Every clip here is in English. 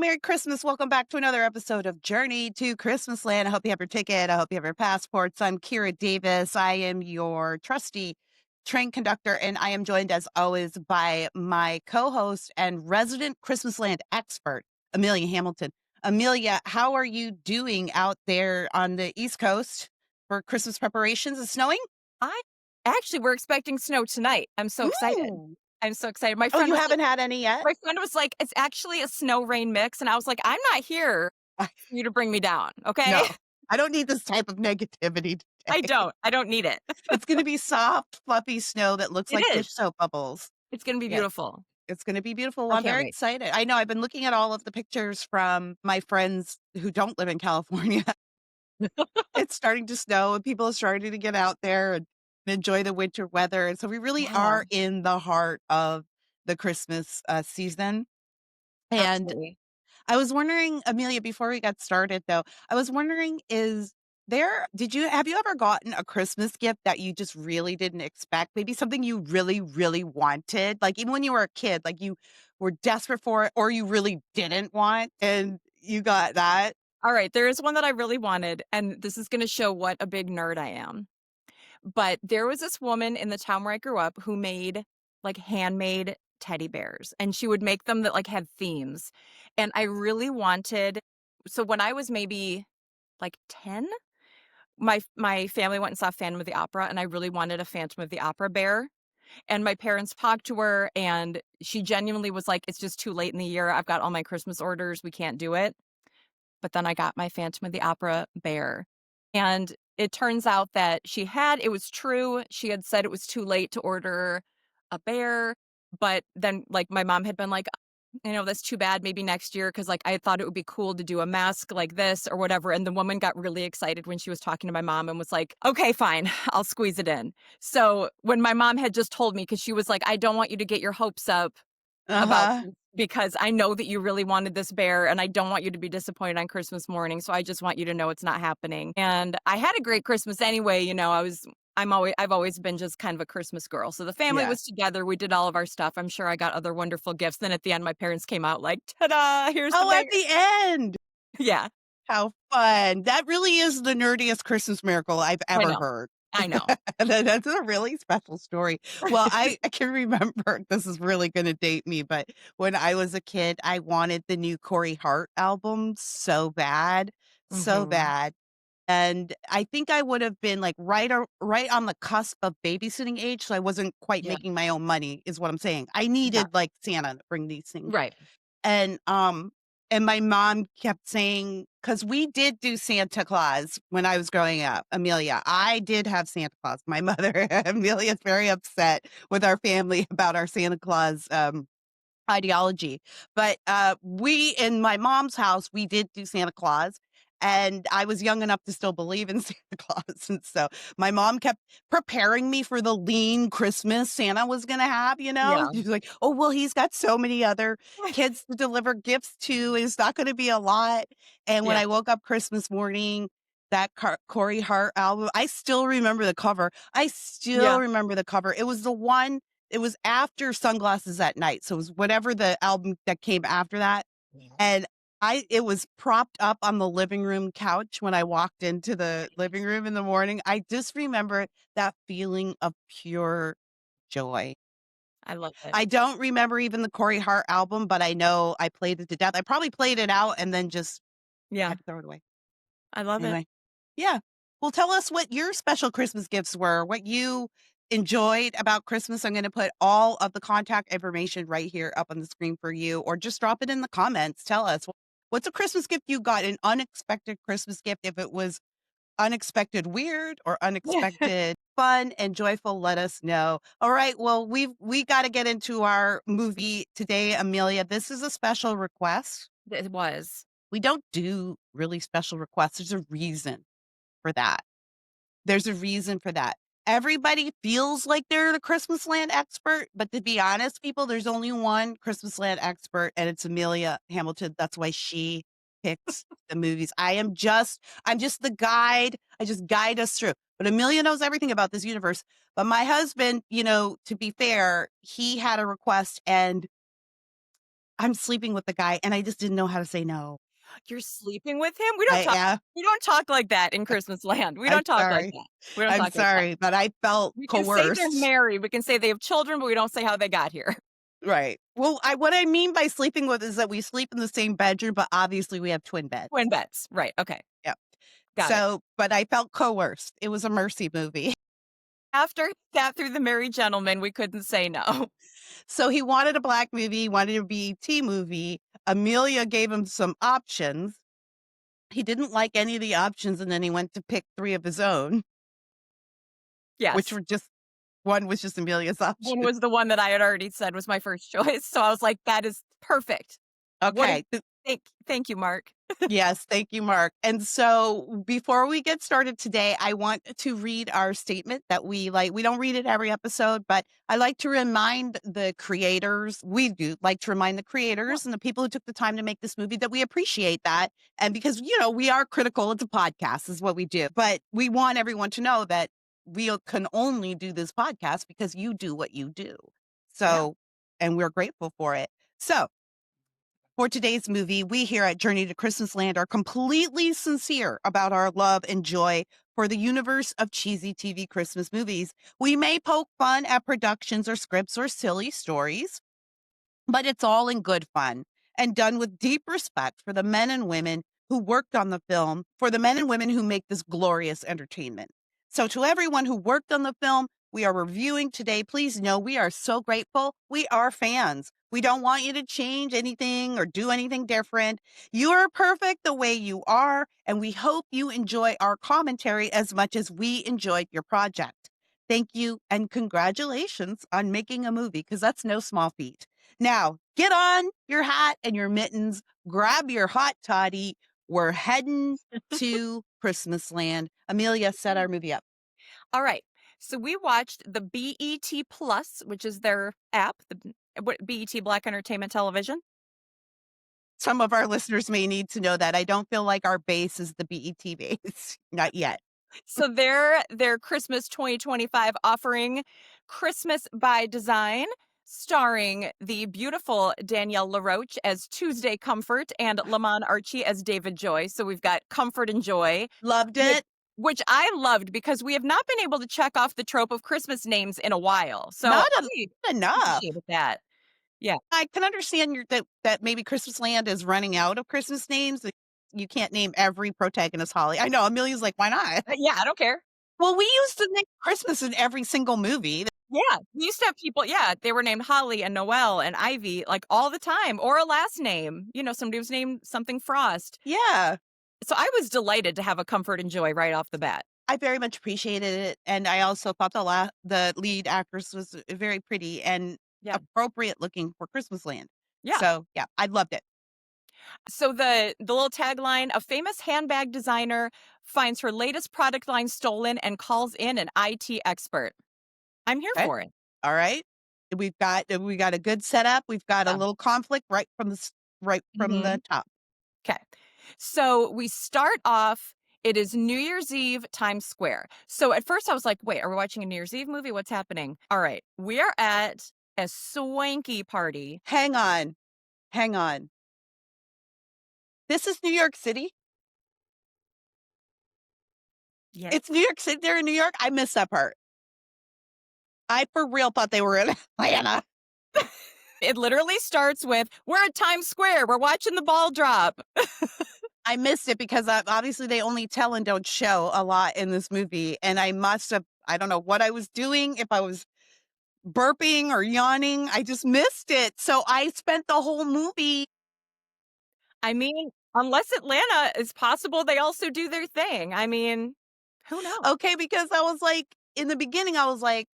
Merry Christmas. Welcome back to another episode of Journey to Christmasland. I hope you have your ticket. I hope you have your passports. I'm Kira Davis. I am your trusty train conductor, and I am joined, as always, by my co-host and resident Christmasland expert, Amelia Hamilton. Amelia, how are you doing out there on the East Coast for Christmas preparations? Is it snowing? We're expecting snow tonight. I'm so excited. Ooh. I'm so excited. My Oh, friend you was like haven't had any yet? my friend was like, "It's actually a snow rain mix." And I was like, "I'm not here for you to bring me down, okay?" No, I don't need this type of negativity I today. don't. I don't need it. It's gonna be soft, fluffy snow that looks It like is. dish soap bubbles. It's gonna be Yes, beautiful. it's gonna be beautiful. I I'm can't very wait. excited. I know I've been looking at all of the pictures from my friends who don't live in California. It's starting to snow and people are starting to get out there and enjoy the winter weather. And so we really Yeah, are in the heart of the Christmas season. And absolutely. I was wondering, Amelia, before we got started though, I was wondering, have you ever gotten a Christmas gift that you just really didn't expect? Maybe something you really, really wanted, like even when you were a kid, like you were desperate for it or you really didn't want and you got that. All right, there is one that I really wanted, and this is gonna show what a big nerd I am. But there was this woman in the town where I grew up who made, like, handmade teddy bears, and she would make them that, like, had themes, and I really wanted so when I was maybe, like, 10, my family went and saw Phantom of the Opera, and I really wanted a Phantom of the Opera bear, and my parents talked to her, and she genuinely was like, "It's just too late in the year, I've got all my Christmas orders, we can't do it." But then I got my Phantom of the Opera bear, and it turns out that it was true, she had said it was too late to order a bear, but then, like, my mom had been like, "That's too bad, maybe next year," because like, I thought it would be cool to do a mask like this or whatever, and the woman got really excited when she was talking to my mom and was like, "Okay, fine, I'll squeeze it in." So, when my mom had just told me, because she was like, "I don't want you to get your hopes up about Uh-huh. this because I know that you really wanted this bear, and I don't want you to be disappointed on Christmas morning, so I just want you to know it's not happening." And I had a great Christmas anyway, I've always been just kind of a Christmas girl. So the family Yeah. was together, we did all of our stuff. I'm sure I got other wonderful gifts. Then at the end, my parents came out like, "Ta-da, here's the Oh, bear." at the end. Yeah, How fun. That really is the nerdiest Christmas miracle I've I ever know, heard. I know. That's a really special story. Well, I can remember this is really gonna date me, but when I was a kid, I wanted the new Corey Hart album so bad, so Mhm. bad. And I think I would have been, like, right on the cusp of babysitting age, so I wasn't quite Yeah, making my own money, is what I'm saying. I yeah, needed, like, Santa to bring these things. right. And, um, and my mom kept saying, because we did do Santa Claus when I was growing up, Amelia. I did have Santa Claus. My mother, Amelia's very upset with our family about our Santa Claus, ideology. But, we in my mom's house, we did do Santa Claus, and I was young enough to still believe in Santa Claus, and so my mom kept preparing me for the lean Christmas Santa was gonna have, you know? Yeah. She's like, "Oh, well, he's got so many other kids to deliver gifts to, it's not gonna be a lot." And when Yeah, I woke up Christmas morning, that Corey Hart album, I still remember the cover. I still yeah. remember the cover. It was after Sunglasses at Night, so it was whatever the album that came after that, and it was propped up on the living room couch when I walked into the living room in the morning. I just remember that feeling of pure joy. I love it. I don't remember even the Corey Hart album, but I know I played it to death. I probably played it out and then just Yeah, had to throw it away. I love it. Anyway. Yeah. Well, tell us what your special Christmas gifts were, what you enjoyed about Christmas. I'm going to put all of the contact information right here up on the screen for you, or just drop it in the comments. Tell us what's a Christmas gift you got, an unexpected Christmas gift. If it was unexpected weird or unexpected fun and joyful, let us know. All right. Well, we got to get into our movie today, Amelia. This is a special request. It was. We don't do really special requests. There's a reason for that. There's a reason for that. Everybody feels like they're the Christmasland expert, but to be honest, people, there's only one Christmasland expert, and it's Amelia Hamilton. That's why she picks the movies. I'm just the guide. I just guide us through. But Amelia knows everything about this universe. But my husband, to be fair, he had a request, and I'm sleeping with the guy, and I just didn't know how to say no. You're sleeping with him? Yeah, We don't talk like that in Christmas land. We I'm don't talk like sorry. that. We don't I'm talk like that. sorry, but I felt We can say they're coerced. married, we can say they have children, but we don't say how they got here. Right. Well, what I mean by sleeping with is that we sleep in the same bedroom, but obviously we have twin beds. Twin beds. Right, okay. Yep. Got it. So, but I felt coerced. It was a mercy movie. After he sat through The Merry Gentleman, we couldn't say no. So he wanted a black movie, he wanted a BET movie. Amelia gave him some options. He didn't like any of the options, and then he went to pick 3 of his own, which Yes. were just one was just Amelia's option. One was the one that I had already said was my first choice, so I was like, "That is perfect." What a Okay. thank you, Mark. Yes, thank you, Mark. And so before we get started today, I want to read our statement that we don't read it every episode, but I like to remind the creators, we do like to remind the Yeah, creators and the people who took the time to make this movie that we appreciate that. And because, we are critical, it's a podcast, is what we do. But we want everyone to know that we can only do this podcast because you do what you do. yeah. So, and we're grateful for it. So, for today's movie, we here at Journey to Christmas Land are completely sincere about our love and joy for the universe of cheesy TV Christmas movies. We may poke fun at productions or scripts or silly stories, but it's all in good fun and done with deep respect for the men and women who worked on the film, for the men and women who make this glorious entertainment. So, to everyone who worked on the film, we are reviewing today. Please know we are so grateful. We are fans. We don't want you to change anything or do anything different. You are perfect the way you are, and we hope you enjoy our commentary as much as we enjoyed your project. Thank you and congratulations on making a movie because that's no small feat. Now, get on your hat and your mittens, grab your hot toddy. We're heading to Christmas land. Amelia, set our movie up. All right. So we watched the BET Plus, which is their app, what BET Black Entertainment Television. Some of our listeners may need to know that. I don't feel like our base is the BET base. Not yet. So their Christmas 2025 offering, Christmas by Design, starring the beautiful Danielle LaRoche as Tuesday Comfort and Lamont Archie as David Joy. So we've got Comfort and Joy, Loved which it. which I loved because we have not been able to check off the trope of Christmas names in a while. So Not I enough. appreciated that. Yeah. I can understand that maybe Christmas land is running out of Christmas names. That you can't name every protagonist Holly. I know Amelia's like, why not? Yeah, I don't care. Well, we used to name Christmas in every single movie. Yeah, we used to have people, yeah, they were named Holly and Noelle and Ivy, like, all the time, or a last name. Somebody was named something Frost. Yeah. So I was delighted to have a Comfort and Joy right off the bat. I very much appreciated it, and I also thought the lead actress was very pretty and Yeah. appropriate looking for Christmas land. Yeah. So, yeah, I loved it. So the little tagline, a famous handbag designer finds her latest product line stolen and calls in an IT expert. I'm here Okay. for it. All right. We got a good setup. We've got a Yeah. little conflict right from Mhm. the top. Okay. So we start off, it is New Year's Eve, Times Square. So at first I was like, wait, are we watching a New Year's Eve movie? What's happening? All right. We are at a swanky party. Hang on. Hang on. This is New York City? Yes. It's New York City. They're in New York? I missed that part. I for real thought they were in Atlanta. It literally starts with, we're at Times Square. We're watching the ball drop. I missed it because obviously they only tell and don't show a lot in this movie. And I don't know what I was doing, if I was burping or yawning. I just missed it. So I spent the whole movie. I mean, unless Atlanta is possible, they also do their thing. I mean, who knows? Okay, because I was like, in the beginning, I was like,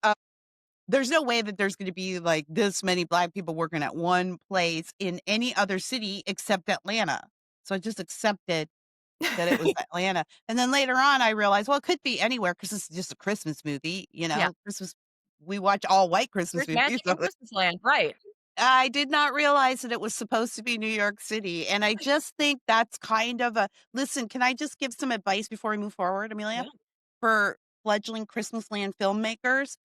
there's no way that there's going to be like this many Black people working at one place in any other city except Atlanta. So I just accepted that it was Atlanta. And then later on, I realized, well, it could be anywhere because this is just a Christmas movie. Yeah. Christmas. We watch all white Christmas There's movies. magic in Christmas land. Right. I did not realize that it was supposed to be New York City. And I just think that's kind of listen, can I just give some advice before we move forward, Amelia? Yeah. For fledgling Christmas land filmmakers?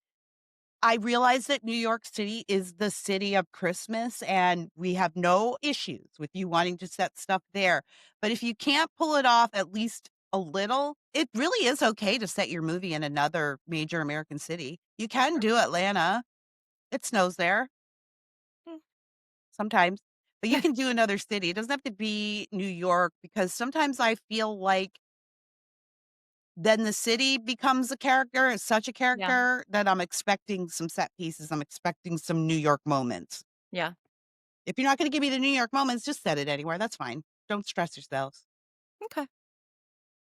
I realize that New York City is the city of Christmas, and we have no issues with you wanting to set stuff there. But if you can't pull it off at least a little, it really is okay to set your movie in another major American city. You can Sure. do Atlanta. It snows there Mm. sometimes, but you can do another city. It doesn't have to be New York because sometimes I feel like then the city becomes a character, is such a Yeah. character that I'm expecting some set pieces. I'm expecting some New York moments. Yeah. If you're not gonna give me the New York moments, just set it anywhere, that's fine. Don't stress yourselves. Okay.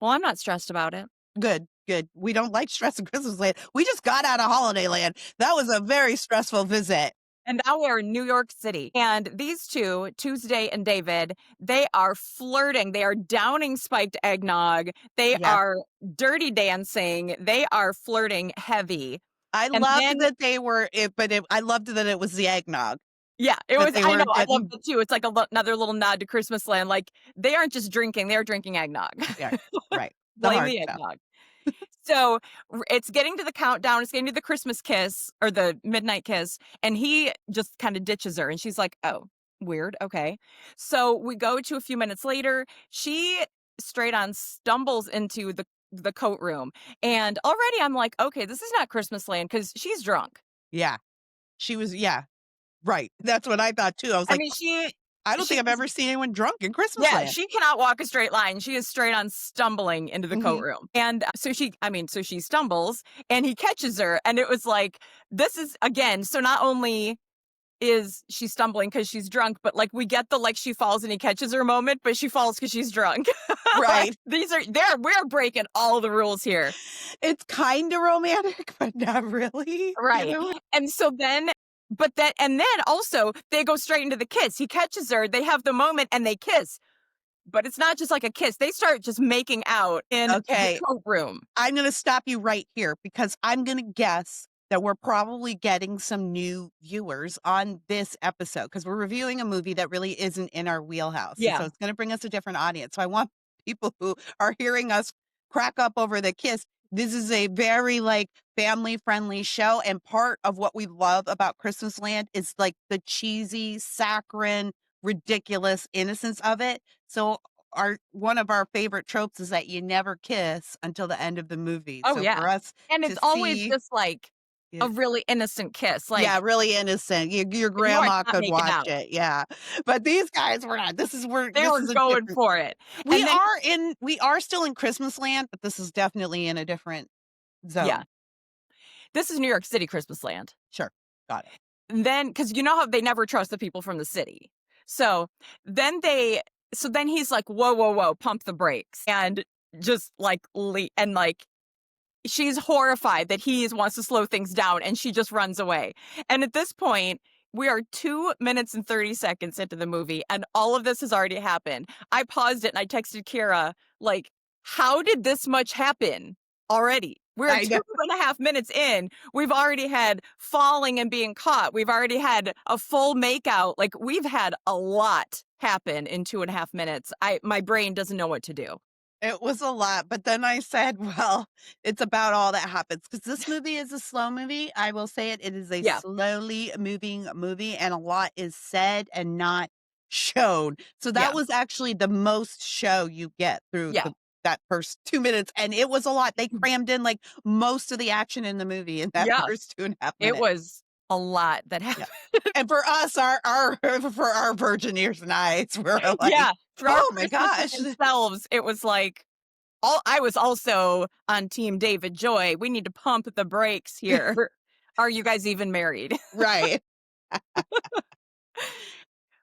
Well, I'm not stressed about it. Good, good. We don't like stress in Christmas Land. We just got out of Holiday Land. That was a very stressful visit. And now we're in New York City. And these two, Tuesday and David, they are flirting. They are downing spiked eggnog. They Yeah. are dirty dancing. They are flirting heavy. I And loved then, that they were it but it I loved that it was the eggnog, yeah, that they I know, weren't I love getting it too. It's like another little nod to Christmas Land. Like they aren't just drinking, they're drinking eggnog. yeah, right. The Blame hard the stuff. eggnog. So, it's getting to the countdown, it's getting to the Christmas kiss or the midnight kiss, and he just kinda ditches her, and she's like, "Oh, weird, okay." So, we go to a few minutes later, she straight on stumbles into the coat room, and already I'm like, "Okay, this is not Christmas Land because she's drunk." Yeah. She was yeah, right. That's what I thought too. I was I like, mean, I don't think I've she's ever seen anyone drunk in Christmas yeah, Land. she cannot walk a straight line. She is straight on stumbling into the coat Mhm. room. And so she stumbles and he catches her. And it was like, this is again, so not only is she stumbling because she's drunk, but like we get the like she falls and he catches her moment, but she falls because she's drunk. Like Right. we're breaking all the rules here. It's kinda romantic, but not really, you Right. know? And so then and then also they go straight into the kiss. He catches her, they have the moment and they kiss. But it's not just like a kiss. They start just making out in the Okay, coat room. I'm gonna stop you right here because I'm gonna guess that we're probably getting some new viewers on this episode because 'cause we're reviewing a movie that really isn't in our wheelhouse, and so Yeah. it's gonna bring us a different audience. So I want people who are hearing us crack up over the kiss. This is a very, like, family-friendly show, and part of what we love about Christmas Land is, like, the cheesy, saccharine, ridiculous innocence of it. So our one of our favorite tropes is that you never kiss until the end of the movie. Oh, So yeah. for us And to it's always see just like yeah, a really innocent kiss. yeah, Like, really innocent. Your you are grandma not could making watch out. it, yeah. But these guys were not. They This were is a going different for it. And then we are still in Christmas Land, but this is definitely in a different yeah, zone. this is New York City Christmas Land. Sure. Got it. And then because you know how they never trust the people from the city. So then they so then he's like, "Whoa, whoa, whoa, pump the brakes." And just like and like she's horrified that he wants to slow things down and she just runs away. And at this point, we are 2 minutes and 30 seconds into the movie and all of this has already happened. I paused it and I texted Kira, like, how did this much happen already? We're I two know. and a half minutes in. We've already had falling and being caught. We've already had a full makeout. Like, we've had a lot happen in 2.5 minutes. My brain doesn't know what to do. It was a lot, but then I said, "Well, it's about all that happens because this movie is a slow movie, I will say it, it is a Yeah. slowly moving movie, and a lot is said and not shown. So that Yeah. was actually the most show you get through Yeah. the that first 2 minutes, and it was a lot. They crammed in, like, most of the action in the movie in that Yeah. first 2.5 It minutes. was a lot that Yeah. happened. And for us, our for our virgin ears and eyes, we're like, Yeah, for our "Oh my Christmas gosh." looking selves, it was like all I was also on team David Joy. We need to pump the brakes here. Are you guys even married? Right.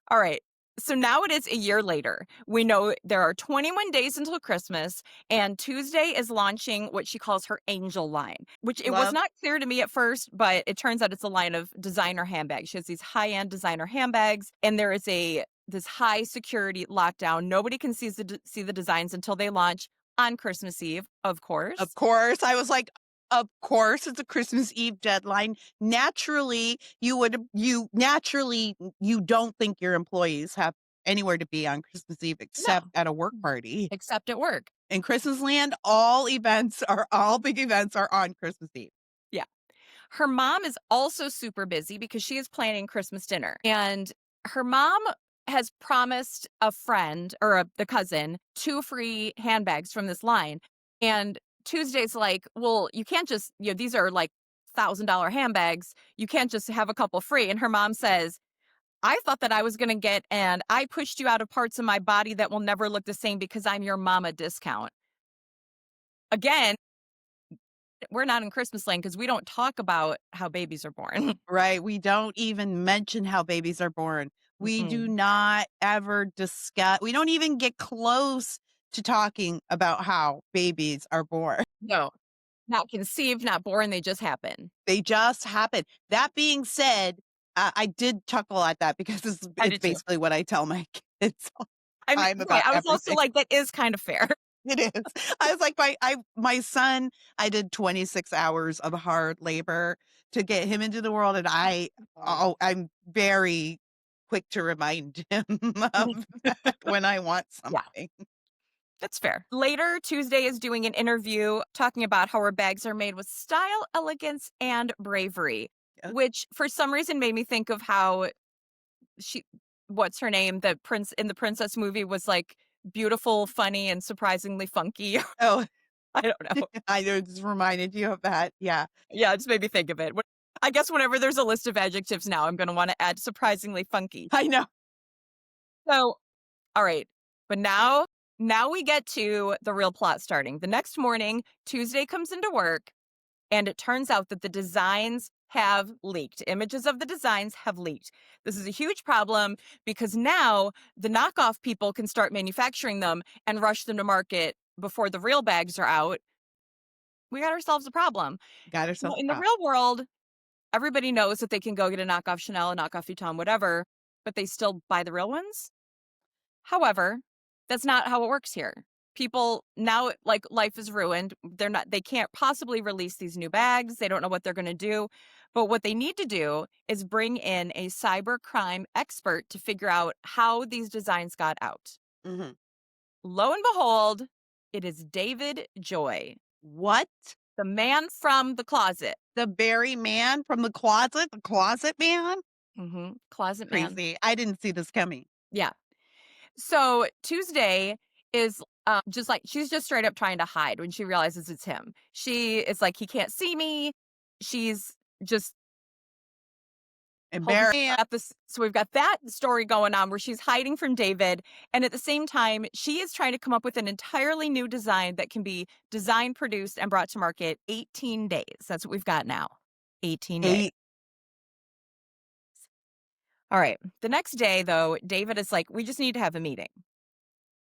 All right. So now it is a year later. We know there are 21 days until Christmas, and Tuesday is launching what she calls her Angel line, which it was Love not clear to me at first, but it turns out it's a line of designer handbags. She has these high-end designer handbags, and there is this high security lockdown. Nobody can see the designs until they launch on Christmas Eve, of Of course. course, I was like, "Of course, it's a Christmas Eve deadline." Naturally, you don't think your employees have anywhere to be on Christmas Eve except No, at a work party. except at work. In Christmas Land, all big events are on Christmas Eve. Yeah. Her mom is also super busy because she is planning Christmas dinner, and her mom has promised a friend or the cousin 2 free handbags from this line, and Tuesday's like, "Well, you can't just these are, like, $1,000 handbags. You can't just have a couple free," and her mom says, "I thought that I was gonna get and I pushed you out of parts of my body that will never look the same because I'm your mama discount." Again, we're not in Christmas land because we don't talk about how babies are born. Right, we don't even mention how babies are born. We do Mm-mm. not ever discuss we don't even get close to talking about how babies are born. No, not conceived, not born, they just happen. They just happen. That being said, I did chuckle at that because I it's did too. basically what I tell my kids all I the mean, time right, about I was also everything. like, that is kind of fair. It is. I was like, my son, I did 26 hours of hard labor to get him into the world, and I'm very quick to remind him of that when I want Yeah, something. that's fair. Later, Tuesday is doing an interview talking about how her bags are made with style, elegance, and bravery, Uh, which for some reason made me think of how she what's her name? The prince in the princess movie was, like, beautiful, funny, and surprisingly funky. oh, I don't know. I know, it just reminded you of that. Yeah. Yeah, it just made me think of it. I guess whenever there's a list of adjectives now, I'm gonna wanna add surprisingly funky. I know. So, alright, but now we get to the real plot starting. The next morning, Tuesday comes into work, and it turns out that the designs have leaked. Images of the designs have leaked. This is a huge problem because now the knockoff people can start manufacturing them and rush them to market before the real bags are out. We got ourselves a problem. Got Now, ourselves a in the problem. real world, everybody knows that they can go get a knockoff Chanel, a knockoff Vuitton, whatever, but they still buy the real ones. However, that's not how it works here. People now, like, life is ruined. They can't possibly release these new bags. They don't know what they're going to do. But what they need to do is bring in a cyber crime expert to figure out how these designs got out. Mhm. Lo and behold, it is David Joy, What? the man from the closet. The very man from the closet man? Closet man. Crazy. I didn't see this coming. Yeah. So Tuesday is just like she's just straight up trying to hide when she realizes it's him. She is like, he can't see me. She's just holding Embarrassing. up this. So we've got that story going on where she's hiding from David. And at the same time, she is trying to come up with an entirely new design that can be designed, produced, and brought to market 18 days. That's what we've got now. 18 days. 8. All right. The next day, though, David is like, we just need to have a meeting.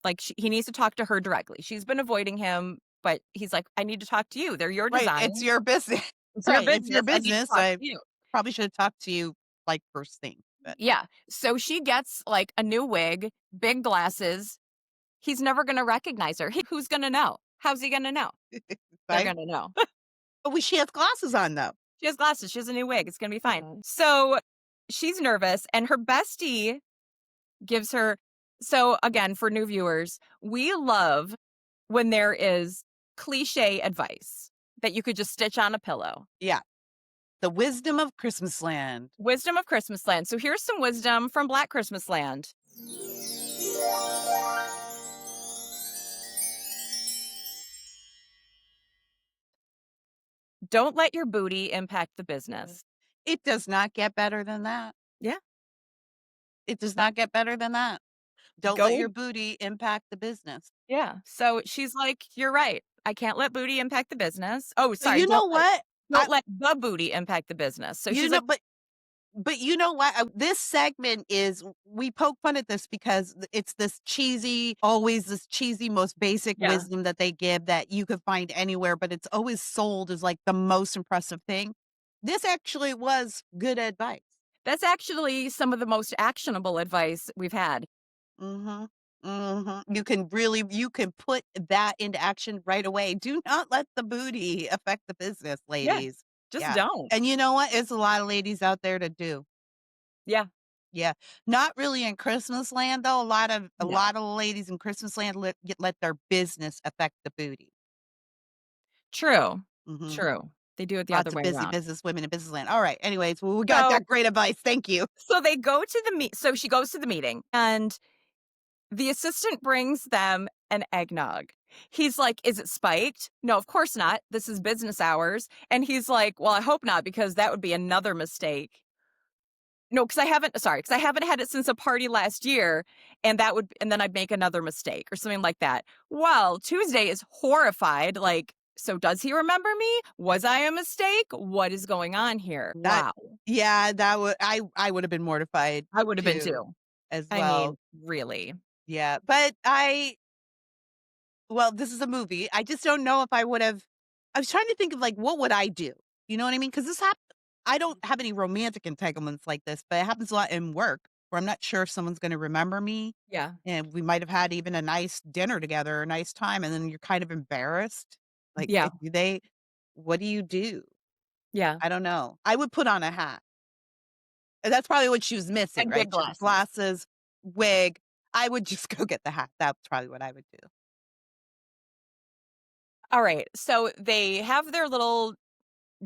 Like, he needs to talk to her directly. She's been avoiding him, but he's like, "I need to talk to you. They're your Right, it's designs. your business. It's your Right, it's your business. I need to business. talk to I you." probably should have talked to you, like, first thing, but Yeah. So she gets, like, a new wig, big glasses. He's never gonna recognize her. Who's gonna know? How's he gonna know? They're right? gonna know. But she has glasses on, though. She has glasses. She has a new wig. It's gonna be fine. So she's nervous, and her bestie gives her so again, for new viewers, we love when there is cliche advice that you could just stitch on a pillow. Yeah, the wisdom of Christmasland. Wisdom of Christmasland. So here's some wisdom from Black Christmasland. Don't let your booty impact the business. It does not get better than that. Yeah. It does not get better than that. Don't let Go. your booty impact the business. Yeah. So she's like, "You're right. I can't let booty impact the business." Oh, But sorry. you know what? Don't let the booty impact the business. So You she's know, like, but you know what? This segment is we poke fun at this because it's this cheesy, always this cheesy, most basic yeah, wisdom that they give that you could find anywhere, but it's always sold as like the most impressive thing. This actually was good advice. that's actually some of the most actionable advice we've had. Mhm. Mhm. You can put that into action right away. Do not let the booty affect the business, Yeah. ladies. Just Yeah. don't. And you know what? It's a lot of ladies out there to do. Yeah. Yeah. Not really in Christmas land though. A No. lot of ladies in Christmas land let their business affect the booty. True. Mhm. True. They do it the other Lots of way busy around. business women in business land. All right. Anyways, well, we got So that great advice. Thank you. so they go to the so she goes to the meeting, and the assistant brings them an eggnog. He's like, "Is it spiked?" "No, of course not. This is business hours." And he's like, "Well, I hope not, because that would be another mistake." No, because I haven't had it since a party last year, and then I'd make another mistake or something like that. Well, Tuesday is horrified, like, "So does he remember me? Was I a mistake? What is going on here?" That Wow. yeah, that would I would have been mortified I would have been too too. as I mean, well. really. Yeah, but I well, this is a movie. I just don't know if I would have I was trying to think of, like, what would I do? You know what I mean? Because I don't have any romantic entanglements like this, but it happens a lot in work where I'm not sure if someone's gonna remember me, Yeah. and we might have had even a nice dinner together, a nice time, and then you're kind of embarrassed. Like, Yeah. do they what do you do? Yeah. I don't know. I would put on a hat. And that's probably what she was missing, And right? big She had glasses. glasses, wig. I would just go get the hat. That's probably what I would do. All right. So they have their little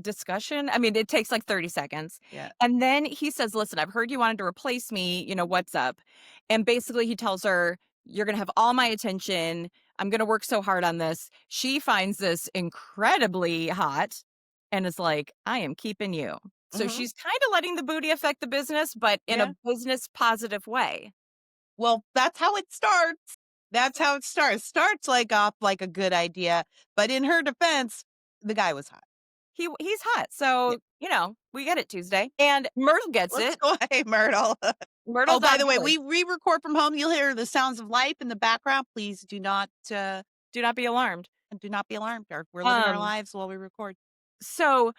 discussion. I mean, it takes like 30 seconds. Yeah. And then he says, "Listen, I've heard you wanted to replace me. What's up?" And basically, he tells her, "You're going to have all my attention. I'm going to work so hard on this." She finds this incredibly hot and is like, "I am keeping you." So Mhm. she's kind of letting the booty affect the business, but in a Yeah. business positive way. Well, that's how it starts. That's how it starts. Starts like off like a good idea, but in her defense, the guy was hot. He's hot. Yeah. So, we get it Tuesday. And Myrtle gets Let's it. go. Hey, Myrtle. Oh, Myrtle's by on the way, board. we re-record from home. You'll hear the sounds of life in the background. Please Do not be alarmed. do not be alarmed. We're living our Um, lives while we record. so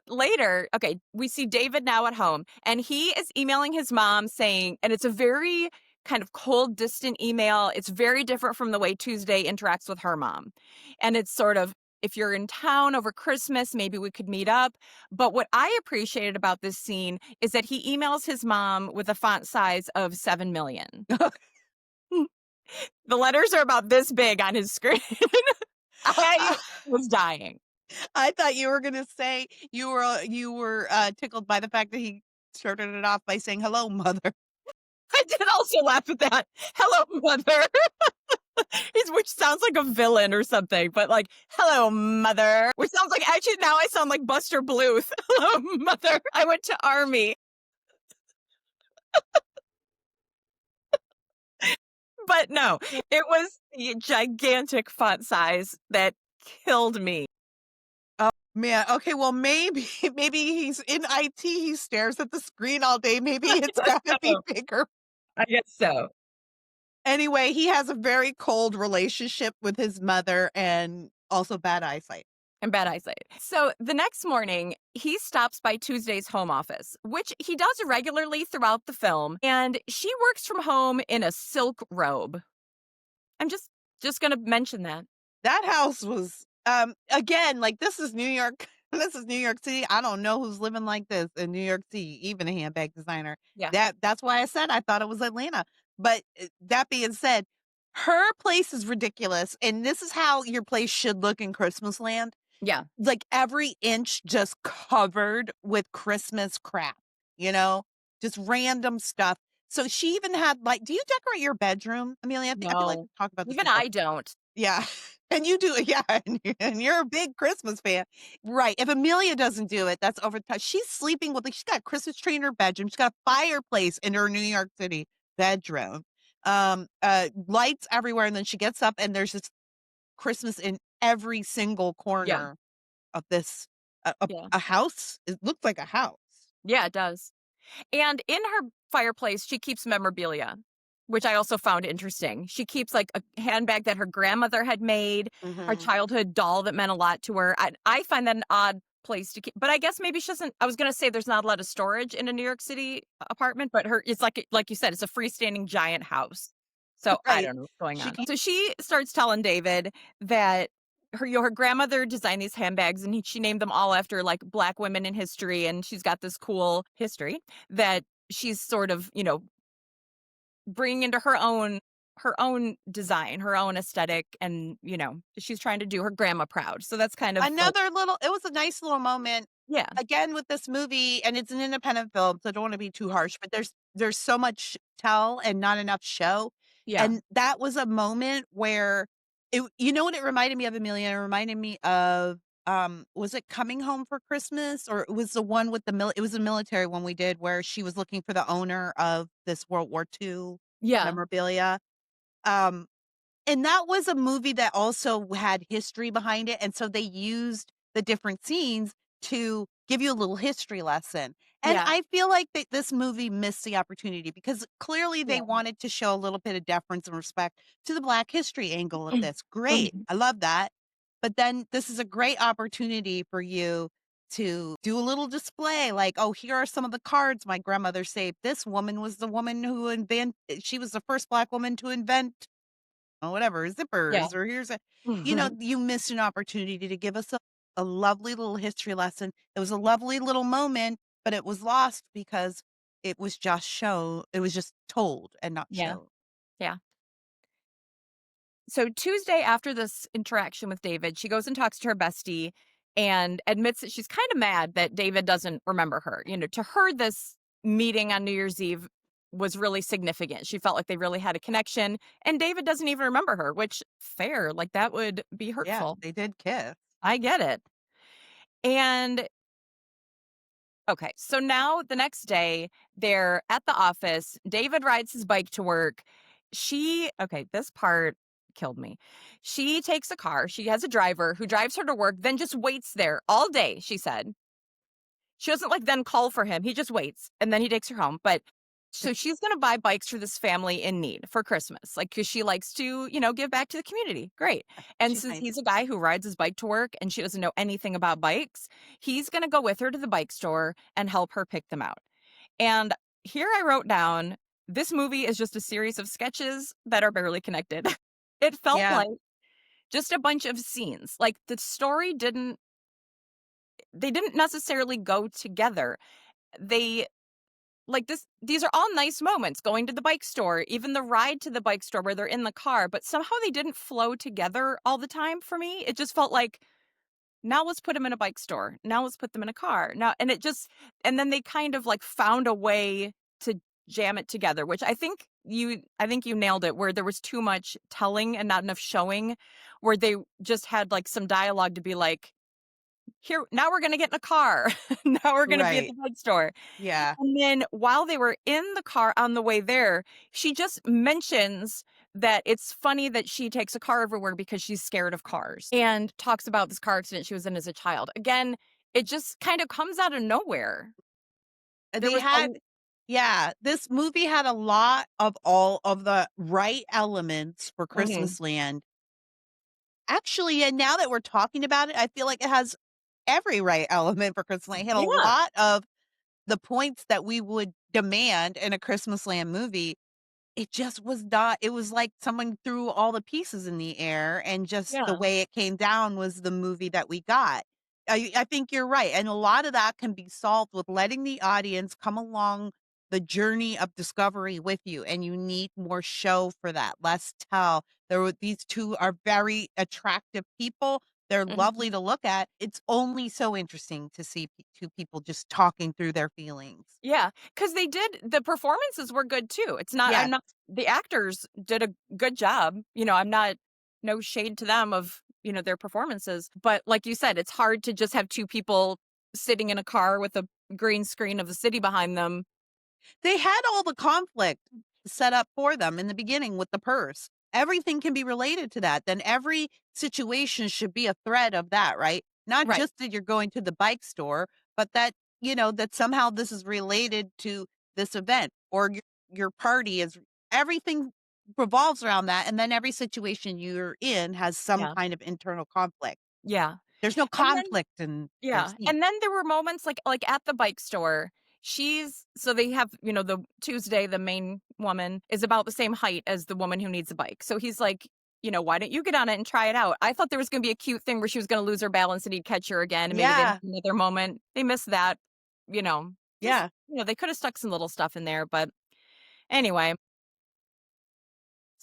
later, okay, we see David now at home, and he is emailing his mom saying, and it's a very kind of cold, distant email. It's very different from the way Tuesday interacts with her mom. And it's sort of, if you're in town over Christmas, maybe we could meet up. But what I appreciated about this scene is that he emails his mom with a font size of 7 million. The letters are about this big on his screen. I was dying. I thought you were gonna say you were tickled by the fact that he started it off by saying, "Hello, mother." I did also laugh at that. "Hello, mother." Which sounds like a villain or something, but like, "Hello, mother," which sounds like, actually, now I sound like Buster Bluth. "Hello, mother. I went to army." But no, it was the gigantic font size that killed me. Oh, man. Okay, well, maybe maybe he's in IT, he stares at the screen all day, maybe it's gotta be So, bigger. I guess so. Anyway, he has a very cold relationship with his mother and also bad eyesight. And bad eyesight. So the next morning, he stops by Tuesday's home office, which he does regularly throughout the film, and she works from home in a silk robe. I'm just gonna mention that. That house was, again, like, this is New York. This is New York City. I don't know who's living like this in New York City, even a handbag designer. Yeah, That's why I said I thought it was Atlanta. But, that being said, her place is ridiculous, and this is how your place should look in Christmas land. yeah, Like, every inch just covered with Christmas crap, you know? Just random stuff. So she even had, like, do you decorate your bedroom, Amelia? I feel like no. we talked about this Even before. I don't. Yeah, and you do yeah, and you're a big Christmas fan. Right, if Amelia doesn't do it, that's overtouch she's sleeping with, like, she's got a Christmas tree in her bedroom, she's got a fireplace in her New York City bedroom, lights everywhere, and then she gets up and there's just Christmas in every single Yeah, corner of this yeah. a house. It looks like a house. Yeah, it does. And in her fireplace, she keeps memorabilia, which I also found interesting. She keeps like a handbag that her grandmother had made, her Mhm. childhood doll that meant a lot to her. I find that an odd place to keep, but I guess maybe she doesn't. I was going to say there's not a lot of storage in a New York City apartment, but it's like you said, it's a freestanding giant house. So I Right. don't know what's going She on. keeps So she starts telling David that her grandmother designed these handbags, and she named them all after like Black women in history, and she's got this cool history that she's sort of, bringing into her own. her own design, her own aesthetic, and, she's trying to do her grandma proud. So that's kind of like Another little it was a nice little moment, yeah. again, with this movie, and it's an independent film, so I don't wanna be too harsh, but there's so much tell and not enough show, Yeah. and that was a moment where you know what it reminded me of, Amelia? It reminded me of, was it Coming Home for Christmas, or it was the one with it was a military one we did where she was looking for the owner of this World War II Yeah. memorabilia, um and that was a movie that also had history behind it, and so they used the different scenes to give you a little history lesson, and Yeah. I feel like that this movie missed the opportunity because clearly they Yeah. wanted to show a little bit of deference and respect to the Black history angle of this. Great, Mhm. I love that, but then this is a great opportunity for you to do a little display, like, "Oh, here are some of the cards my grandmother saved. This woman was the woman who she was the first Black woman to invent" whatever, Yeah. zippers, or here's a Mhm. you missed an opportunity to give us a lovely little history lesson. It was a lovely little moment, but it was lost because it was just told and not Yeah. shown. Yeah. So Tuesday after this interaction with David, she goes and talks to her bestie and admits that she's kind of mad that David doesn't remember her. To her, this meeting on New Year's Eve was really significant. She felt like they really had a connection, and David doesn't even remember her, which fair, like that would be Yeah, hurtful. they did kiss. I get it. And okay, so now the next day, they're at the office. David rides his bike to work. Okay, this part killed me. She takes a car. She has a driver who drives her to work, then just waits there all day, she said. She doesn't like then call for him. He just waits and then he takes her home. But so she's going to buy bikes for this family in need for Christmas, like because she likes to, give back to the community. Great. And She's since nice. he's a guy who rides his bike to work and she doesn't know anything about bikes, he's going to go with her to the bike store and help her pick them out. And here I wrote down this movie is just a series of sketches that are barely connected. It felt Yeah. like just a bunch of scenes. Like the story they didn't necessarily go together. They like this these are all nice moments, going to the bike store, even the ride to the bike store where they're in the car, but somehow they didn't flow together all the time for me. It just felt like, now let's put them in a bike store. Now let's put them in a car. Now and then they kind of like found a way to jam it together, which I think you nailed it, where there was too much telling and not enough showing, where they just had like some dialogue to be like, here, now we're gonna get in a car. Now we're gonna be at Right. the bike store. Yeah. And then while they were in the car on the way there, she just mentions that it's funny that she takes a car everywhere because she's scared of cars and talks about this car accident she was in as a child. Again, it just kind of comes out of nowhere. There They was a had Yeah, this movie had a lot of all of the right elements for Mhm. Christmasland. Actually, and now that we're talking about it, I feel like it has every right element for Christmas. It had a Yeah, lot of the points that we would demand in a Christmasland movie. It just was not it was like someone threw all the pieces in the air, and just the yeah, way it came down was the movie that we got. I think you're right, and a lot of that can be solved with letting the audience come along the journey of discovery with you, and you need more show for that, less tell. These 2 are very attractive people. They're mhm. lovely to look at. It's only so interesting to see 2 people just talking through their feelings. Yeah, because the performances were good too. I'm Yes. not the actors did a good job. I'm not no shade to them of, their performances, but like you said, it's hard to just have 2 people sitting in a car with a green screen of the city behind them. They had all the conflict set up for them in the beginning with the purse. Everything can be related to that. Then every situation should be a thread of that, right? Not Right. just that you're going to the bike store, but that, that somehow this is related to this event, or your party is everything revolves around that. And then every situation you're in has some Yeah. kind of internal conflict. Yeah. There's no And then conflict in their yeah, scene. and then there were moments like at the bike store, they have, the Tuesday, the main woman is about the same height as the woman who needs a bike. So he's like, "Why don't you get on it and try it out?" I thought there was gonna be a cute thing where she was gonna lose her balance and he'd catch her again, and maybe they'd have Yeah. another moment. They missed that, you know, just, Yeah. they could have stuck some little stuff in there, but anyway.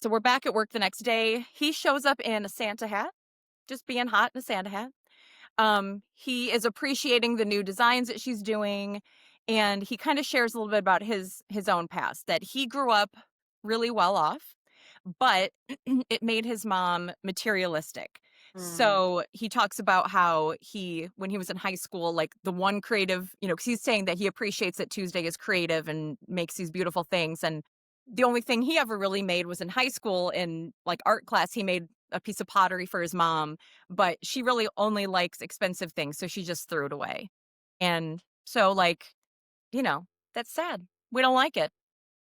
So we're back at work the next day. He shows up in a Santa hat, just being hot in a Santa hat. He is appreciating the new designs that she's doing, and he kind of shares a little bit about his own past, that he grew up really well off, but it made his mom materialistic. Mm. So he talks about how when he was in high school, like the one creative, because he's saying that he appreciates that Tuesday is creative and makes these beautiful things. And the only thing he ever really made was in high school in like art class. He made a piece of pottery for his mom, but she really only likes expensive things. So she just threw it away. And so, like, you know, that's sad. We don't like it.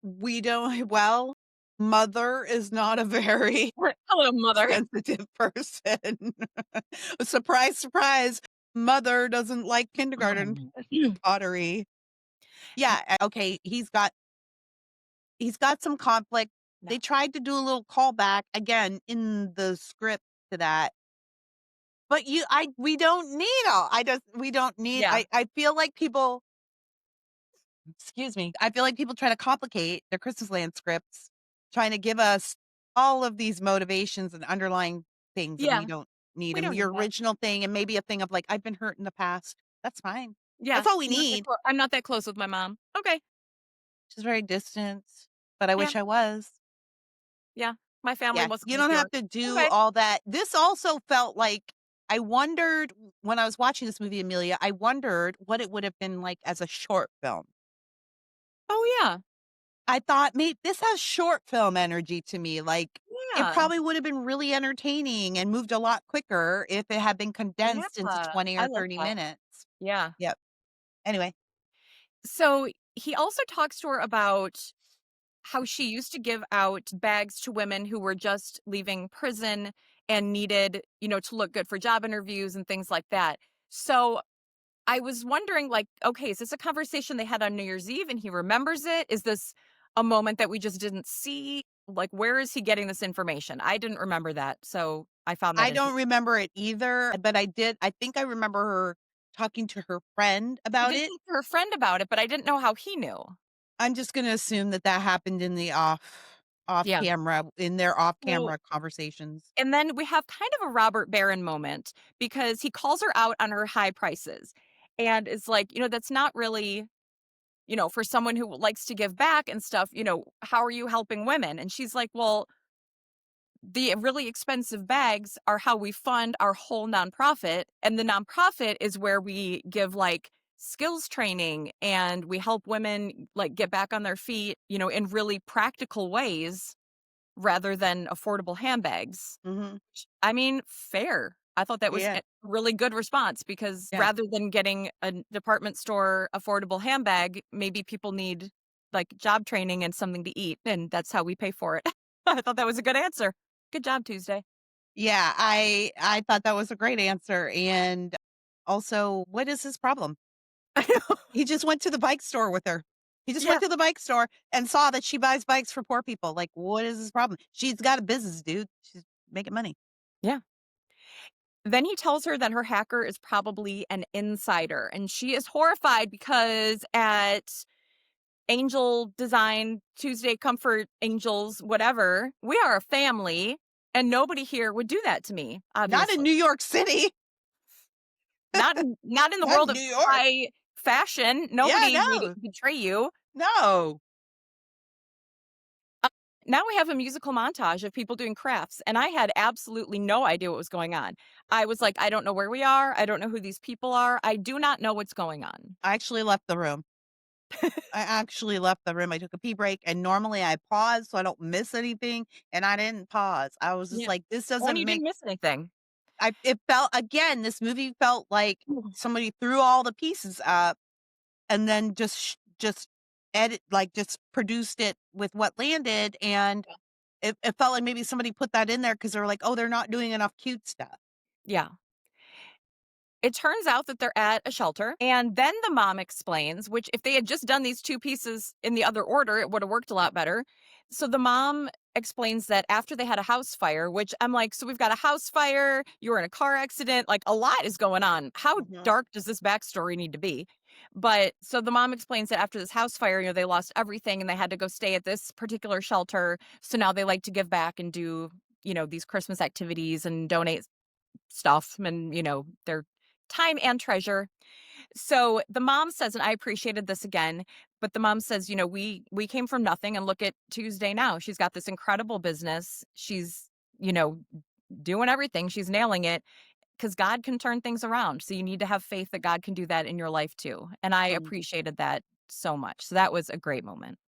We don't well, mother is not a very Hello, mother. sensitive person. Surprise, surprise, mother doesn't like kindergarten pottery. Yeah, okay, he's got some conflict. No. They tried to do a little callback again in the script to that, but we don't need all I just we don't need Yeah. I feel like people excuse me, I feel like people try to complicate their Christmas Land scripts, trying to give us all of these motivations and underlying things, and Yeah. we don't need We them. don't need Your that. original thing and maybe a thing of like, "I've been hurt in the past." That's fine. Yeah. That's all we need. I'm not that close with my mom. Okay. She's very distant, but I Yeah. wish I was. Yeah. My family Yeah, wasn't you New don't have York. to do Okay. all that. This also felt like I wondered when I was watching this movie, Amelia, I wondered what it would have been like as a short film. Oh, yeah. I thought, "Mate, this has short film energy to me." Like, it Yeah. probably would have been really entertaining and moved a lot quicker if it had been Yeah. condensed into 20 I or like 30 that. minutes. Yeah. Yep. Anyway, So he also talks to her about how she used to give out bags to women who were just leaving prison and needed, to look good for job interviews and things like that. So I was wondering, like, okay, is this a conversation they had on New Year's Eve and he remembers it? Is this a moment that we just didn't see? Like, where is he getting this information? I didn't remember that. So I found that I interesting. don't remember it either, but I think I remember her talking to her friend She about did it. talk to her friend about it, but I didn't know how he knew. I'm just gonna assume that that happened in the off Yeah. camera in their off So camera conversations. and then we have kind of a Robert Barron moment because he calls her out on her high prices and is like, that's not really, for someone who likes to give back and stuff, how are you helping women? And she's like, well, the really expensive bags are how we fund our whole nonprofit. And the nonprofit is where we give like skills training and we help women like get back on their feet, in really practical ways rather than affordable handbags. Mhm. I mean, fair. I thought that was Yeah. a really good response because Yeah. rather than getting a department store affordable handbag, maybe people need like job training and something to eat, and that's how we pay for it. I thought that was a good answer. Good job, Tuesday. Yeah, I thought that was a great answer, and also, what is his problem? He just went to the bike store with her. He just Yeah, went to the bike store and saw that she buys bikes for poor people. Like, what is his problem? She's got a business, dude. She's making money. yeah. Then he tells her that her hacker is probably an insider, and she is horrified because at Angel Design, Tuesday Comfort Angels, whatever, we are a family, and nobody here would do that to me, Not in obviously. New York City, Not in the not world in of New York. high fashion. Yeah, Nobody would no, betray you. no. Now we have a musical montage of people doing crafts, and I had absolutely no idea what was going on. I was like, "I don't know where we are. I don't know who these people are. I do not know what's going on." I actually left the room. I actually left the room. I took a pee break, and normally I pause so I don't miss anything, and I didn't pause. I was just Yeah. like, this Well, and doesn't you make didn't miss anything. it felt again, this movie felt like Mm. somebody threw all the pieces up and then just edit like, just produced it with what landed, and it felt like maybe somebody put that in there because they were like, "Oh, they're not doing enough cute stuff." Yeah. It turns out that they're at a shelter, and then the mom explains, which if they had just done these 2 pieces in the other order, it would have worked a lot better. So the mom explains that after they had a house fire, which I'm like, so we've got a house fire, you were in a car accident, like a lot is going on. How Mhm. dark does this backstory need to be? But so the mom explains that after this house fire, they lost everything and they had to go stay at this particular shelter. So now they like to give back and do, these Christmas activities and donate stuff and, their time and treasure. So the mom says, and I appreciated this again, but the mom says, we came from nothing and look at Tuesday now. She's got this incredible business. She's, you know, doing everything. She's nailing it because God can turn things around. So you need to have faith that God can do that in your life too. And I Mm. appreciated that so much. So that was a great moment.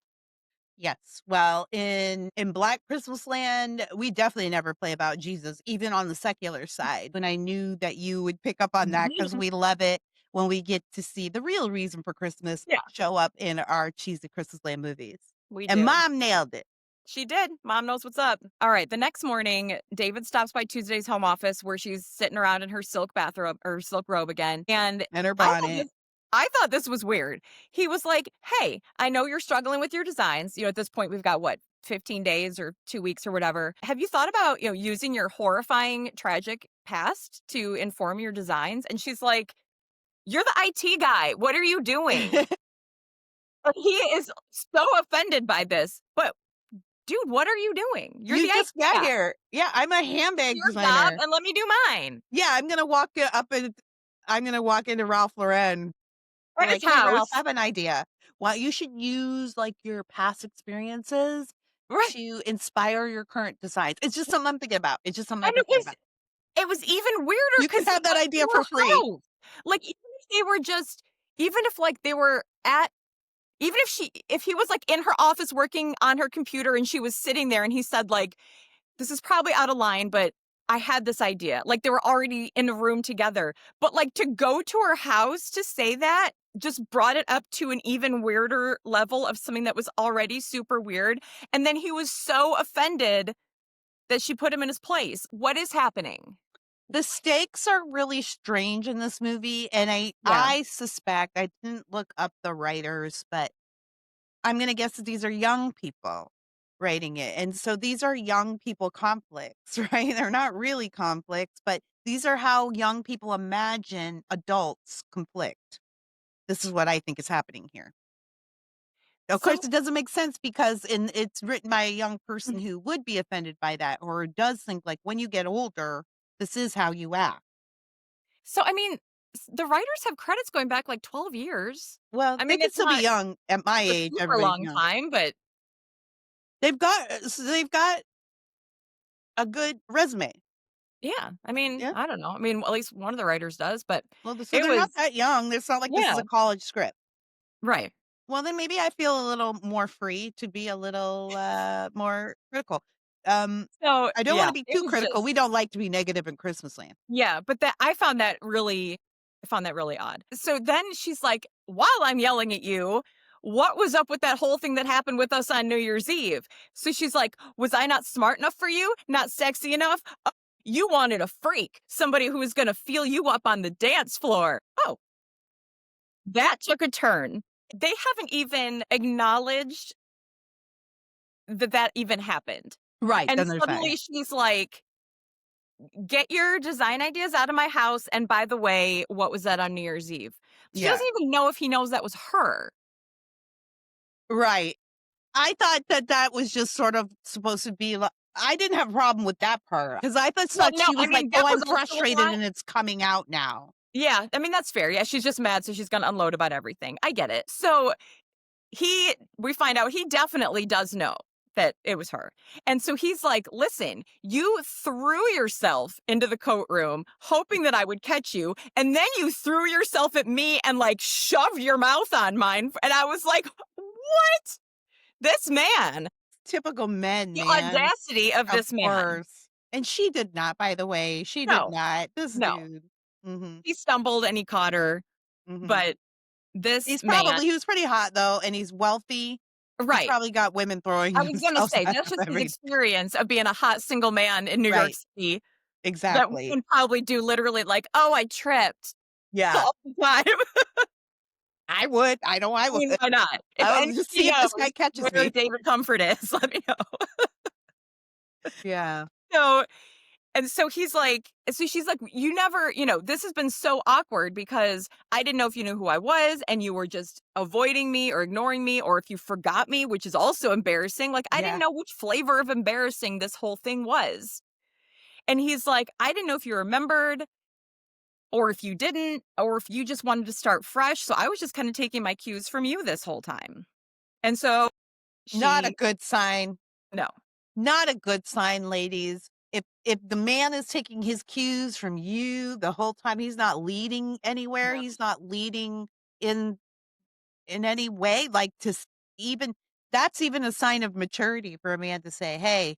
Yes. Well, in Black Christmas Land, we definitely never play about Jesus, even on the secular side. When I knew that you would pick up on that because we love it when we get to see the real reason for Christmas Yeah, show up in our cheesy Christmas Land movies. we And do. Mom nailed it. She did. Mom knows what's up. All right. The next morning, David stops by Tuesday's home office where she's sitting around in her silk bathrobe or silk robe again. And And her I thought bonnet. this I thought this was weird. He was like, "Hey, I know you're struggling with your designs. At this point we've got what, 15 days or 2 weeks or whatever. Have you thought about, using your horrifying tragic past to inform your designs?" And she's like, "You're the IT guy. What are you doing?" He is so offended by this. But dude, what are you doing? You're the You IT just got guy. here. Yeah, I'm a Do handbag your job designer. and let me do mine. Yeah, I'm gonna walk into Ralph Lauren. Be At his like, "Hey, Ralph, I house. have an idea. Why you should use, like, your past experiences Right. to inspire your current designs." It's just something I'm thinking about. It's just something And I've been thinking about. it was even weirder You because can he have that went to idea her for free. house. Like, even if, like, they were at even if he was, like, in her office working on her computer and she was sitting there and he said, like, "This is probably out of line, but I had this idea." Like, they were already in a room together. But, like, to go to her house to say that just brought it up to an even weirder level of something that was already super weird. And then he was so offended that she put him in his place. What is happening? The stakes are really strange in this movie, and Yeah. I suspect I didn't look up the writers, but I'm gonna guess that these are young people writing it, and so these are young people conflicts, right? They're not really conflicts, but these are how young people imagine adults conflict. This is what I think is happening here. Of So course, it doesn't make sense because it's written by a young person who would be offended by that or does think like, "When you get older, this is how you act." I mean, the writers have credits going back like 12 years. Well, I they mean, can it's still be not young. At my a age, super everybody's long young. time, but They've got a good resume. yeah, I mean, Yeah. I don't know. I mean, at least one of the writers does, but Well, so it they're not was that young. It's not like this is yeah, a college script. right. Well, then maybe I feel a little more free to be a little, more critical. So, I don't yeah, wanna be it too was critical. just We don't like to be negative in Christmas Land. yeah, but that I found that really odd. So then she's like, "While I'm yelling at you, what was up with that whole thing that happened with us on New Year's Eve?" So she's like, "Was I not smart enough for you? Not sexy enough? Oh, you wanted a freak, somebody who was gonna feel you up on the dance floor." Oh, that took a turn. They haven't even acknowledged that that even happened. Right, And then there's that, yeah. suddenly she's like, "Get your design ideas out of my house, and by the way, what was that on New Year's Eve?" She Yeah, doesn't even know if he knows that was her. right. I thought that that was just sort of supposed to be I didn't have a problem with that part because I just Well, thought no, she I was like, mean, "Oh, that was I'm also a frustrated lot. and it's coming out now." Yeah, I mean, that's fair. Yeah, she's just mad, so she's gonna unload about everything. I get it. So we find out he definitely does know that it was her. And so he's like, "Listen, you threw yourself into the coat room hoping that I would catch you, and then you threw yourself at me and like shoved your mouth on mine." And I was like, "What? This man, Typical men, the man. audacity of Of this man." course. And she did not, by the way. She did No, not. This no. dude. Mhm, He stumbled and he caught her, mhm. but this He's man, probably he was pretty hot though, and he's wealthy. He's right. probably got women throwing I was gonna themselves say at that's him just his every experience of being a hot single man in New York Right. City that Exactly. women probably do literally like, "Oh, I tripped," Yeah. all the time. I would. I know I I would. mean, why not? If I would just anybody see if this guy knows catches where me. David Comfort is, let me know. Yeah. So and so he's like so she's like, "You never this has been so awkward because I didn't know if you knew who I was and you were just avoiding me or ignoring me or if you forgot me, which is also embarrassing. Like, I didn't Yeah. know which flavor of embarrassing this whole thing was." And he's like, "I didn't know if you remembered or if you didn't or if you just wanted to start fresh. So I was just kind of taking my cues from you this whole time." And so Not a she good sign. no. Not a good sign, ladies. If the man is taking his cues from you the whole time, he's not leading anywhere. No. He's not leading in in any way. Like even that's even a sign of maturity for a man to say, "Hey,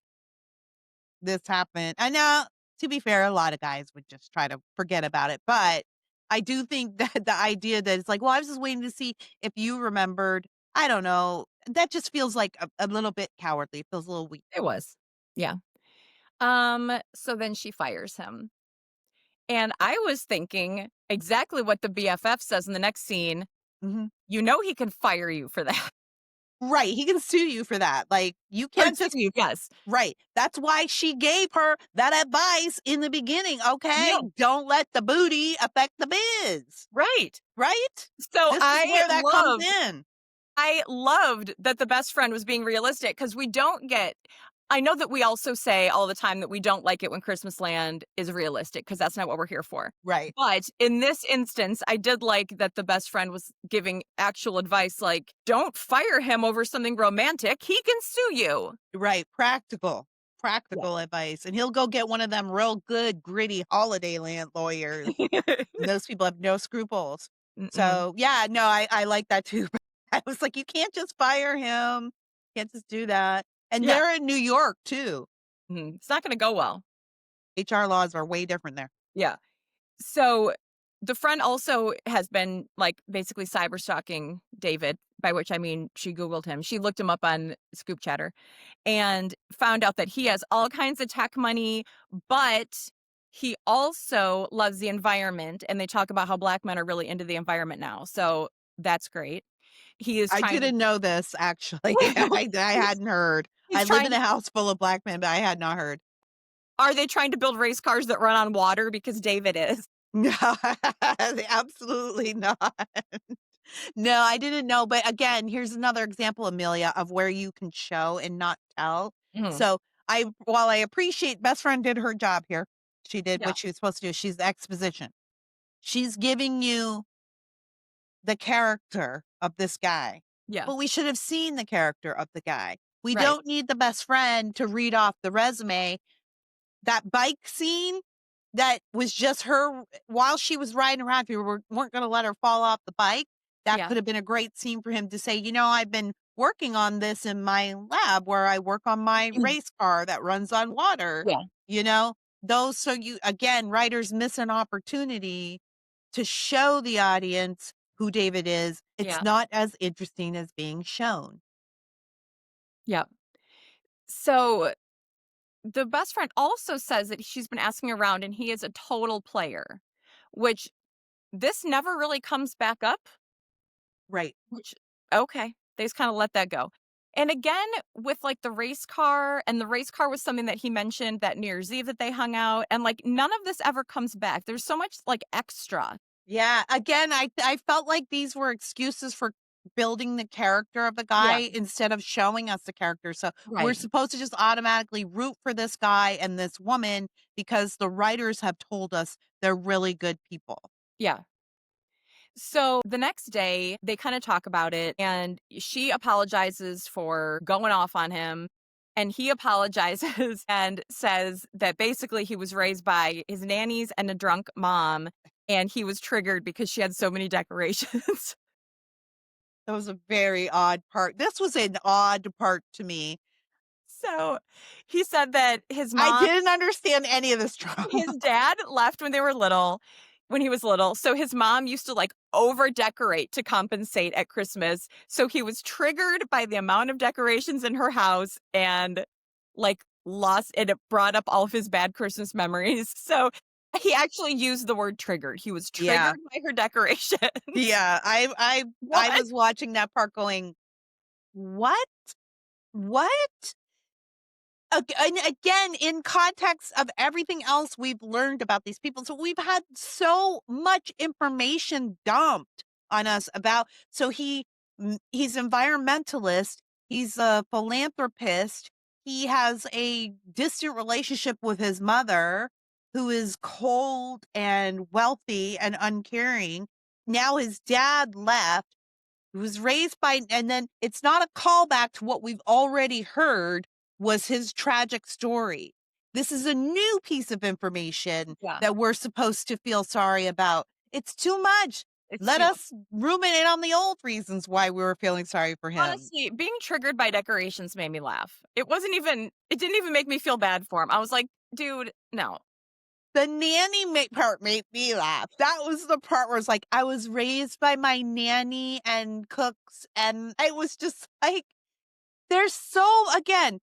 this happened." I know, to be fair, a lot of guys would just try to forget about it, but I do think that the idea that it's like, "Well, I was just waiting to see if you remembered." I don't know. That just feels like a little bit cowardly. It feels a little weak. It was. Yeah. So then she fires him. And I was thinking exactly what the BFF says in the next scene. Mhm. You know he can fire you for that. Right, he can sue you for that. Like, you Or can't sue just you, yes. right. That's why she gave her that advice in the beginning, Yeah, okay? Don't let the booty affect the biz, right. right? So This is where that comes in. I loved that the best friend was being realistic because we don't get I know that we also say all the time that we don't like it when Christmasland is realistic because that's not what we're here for. Right, But in this instance, I did like that the best friend was giving actual advice like, "Don't fire him over something romantic. He can sue you." right, practical, Yeah. practical advice, and he'll go get one of them real good, gritty Holiday Land lawyers, and those people have no scruples. Mm-mm. So, yeah, no, I like that too. I was like, "You can't just fire him. Can't just do that." And Yeah. they're in New York too. Mhm. It's not gonna go well. HR laws are way different there. Yeah. So, the friend also has been, like, basically cyber stalking David, by which I mean she Googled him. She looked him up on Scoop Chatter and found out that he has all kinds of tech money, but he also loves the environment, and they talk about how black men are really into the environment now, so that's great. He is I trying didn't know this actually. I he's hadn't heard. he's I live in trying a house full of black men, but I had not heard. Are they trying to build race cars that run on water? Because David is. No, absolutely not. No, I didn't know, but again, here's another example, Amelia, of where you can show and not tell. Mhm. So, while I appreciate best friend did her job here, she did Yeah, what she was supposed to do. She's the exposition. She's giving you the character of this guy, yeah, but we should have seen the character of the guy. We right. don't need the best friend to read off the resume. That bike scene that was just her while she was riding around, if you weren't gonna let her fall off the bike, that Yeah. could have been a great scene for him to say, "You know, I've been working on this in my lab where I work on my race car that runs on water." Yeah, You know? Those so you again, writers miss an opportunity to show the audience who David is. It's yeah, not as interesting as being shown. yeah. So, the best friend also says that she's been asking around and he is a total player, which this never really comes back up, Right. which okay, they just kinda let that go. And again, with, like, the race car, and the race car was something that he mentioned that New Year's Eve that they hung out, and, like, none of this ever comes back. There's so much, like, extra. Yeah, again, I felt like these were excuses for building the character of the guy Yeah, instead of showing us the character. So we're right. supposed to just automatically root for this guy and this woman because the writers have told us they're really good people. Yeah. So the next day, they kind of talk about it, and she apologizes for going off on him. And he apologizes and says that basically he was raised by his nannies and a drunk mom, and he was triggered because she had so many decorations. That was a very odd part. This was an odd part to me. So he said that I didn't understand any of this drama. his dad left when he was little, so his mom used to, like, over decorate to compensate at Christmas, so he was triggered by the amount of decorations in her house and, like, lost and it brought up all of his bad Christmas memories, so he actually used the word triggered. He was Yeah. triggered by her decorations. Yeah, I What? was watching that part going, "What? What?" And again, in context of everything else we've learned about these people. So we've had so much information dumped on us about so he's environmentalist, he's a philanthropist, he has a distant relationship with his mother who is cold and wealthy and uncaring. Now his dad left, he was raised by, and then it's not a callback to what we've already heard was his tragic story. This is a new piece of information Yeah. that we're supposed to feel sorry about. It's too much. It's Let too us ruminate on the old reasons why we were feeling sorry for him. honestly, being triggered by decorations made me laugh. It didn't even make me feel bad for him. I was like, "Dude, no." The nanny part made me laugh. That was the part where it's like, I was raised by my nanny and cooks, and I was just like, there's so, again,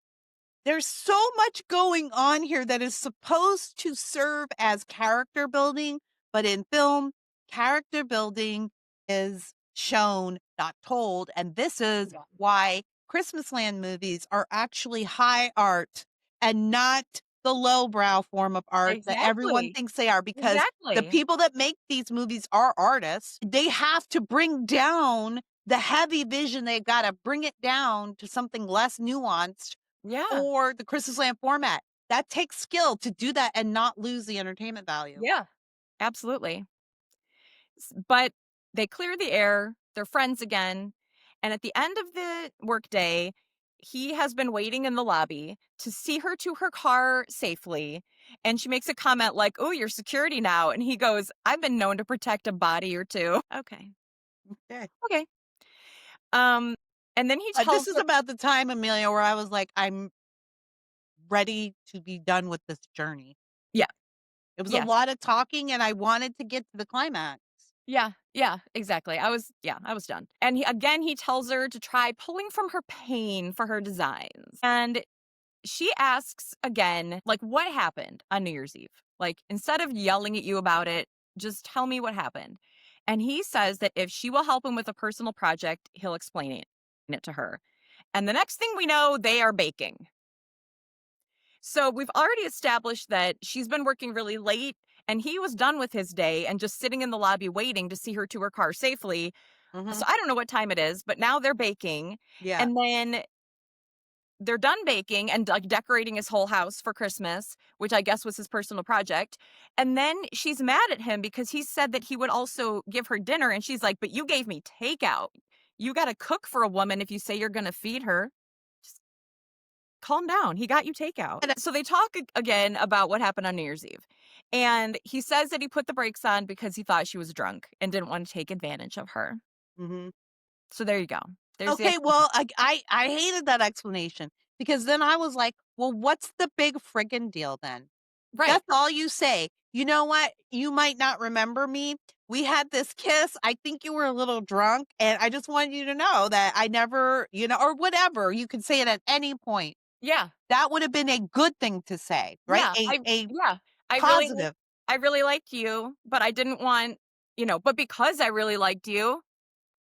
there's so much going on here that is supposed to serve as character building, but in film, character building is shown, not told. And this is Yeah. why Christmasland movies are actually high art and not the lowbrow form of art that everyone Exactly. thinks they are, because the Exactly. people that make these movies are artists. They have to bring down the heavy vision. They've got to bring it down to something less nuanced Yeah. for the Christmas Lamb format. That takes skill to do that and not lose the entertainment value. Yeah. Absolutely. But they clear the air, they're friends again, and at the end of the workday, he has been waiting in the lobby to see her to her car safely, and she makes a comment like, "Oh, you're security now," and he goes, "I've been known to protect a body or 2." Okay. Okay. Okay. Um, and then he tells This is her. about the time, Amelia, where I was like, I'm ready to be done with this journey. Yeah. It was a Yes. lot of talking and I wanted to get to the climax. Yeah, yeah, exactly. I was done. And he tells her to try pulling from her pain for her designs. And she asks again, like, what happened on New Year's Eve? Like, instead of yelling at you about it, just tell me what happened. And he says that if she will help him with a personal project, he'll explain it to her. And the next thing we know, they are baking. So we've already established that she's been working really late and he was done with his day and just sitting in the lobby waiting to see her to her car safely. Mhm. So I don't know what time it is, but now they're baking. Yeah. And then they're done baking and like decorating his whole house for Christmas, which I guess was his personal project. And then she's mad at him because he said that he would also give her dinner. And she's like, "But you gave me takeout. You got to cook for a woman if you say you're going to feed her. Just calm down. He got you takeout." And So they talk again about what happened on New Year's Eve. And he says that he put the brakes on because he thought she was drunk and didn't want to take advantage of her. mhm. So there you go. There's the Okay, explanation. well, I hated that explanation because then I was like, well, what's the big friggin' deal then? Right. That's all you say. You know what? You might not remember me. We had this kiss. I think you were a little drunk, and I just wanted you to know that I never, or whatever. You can say it at any point. Yeah. That would have been a good thing to say, right? Yeah. A Yeah. I really positive. I really liked you, but I didn't want, but because I really liked you,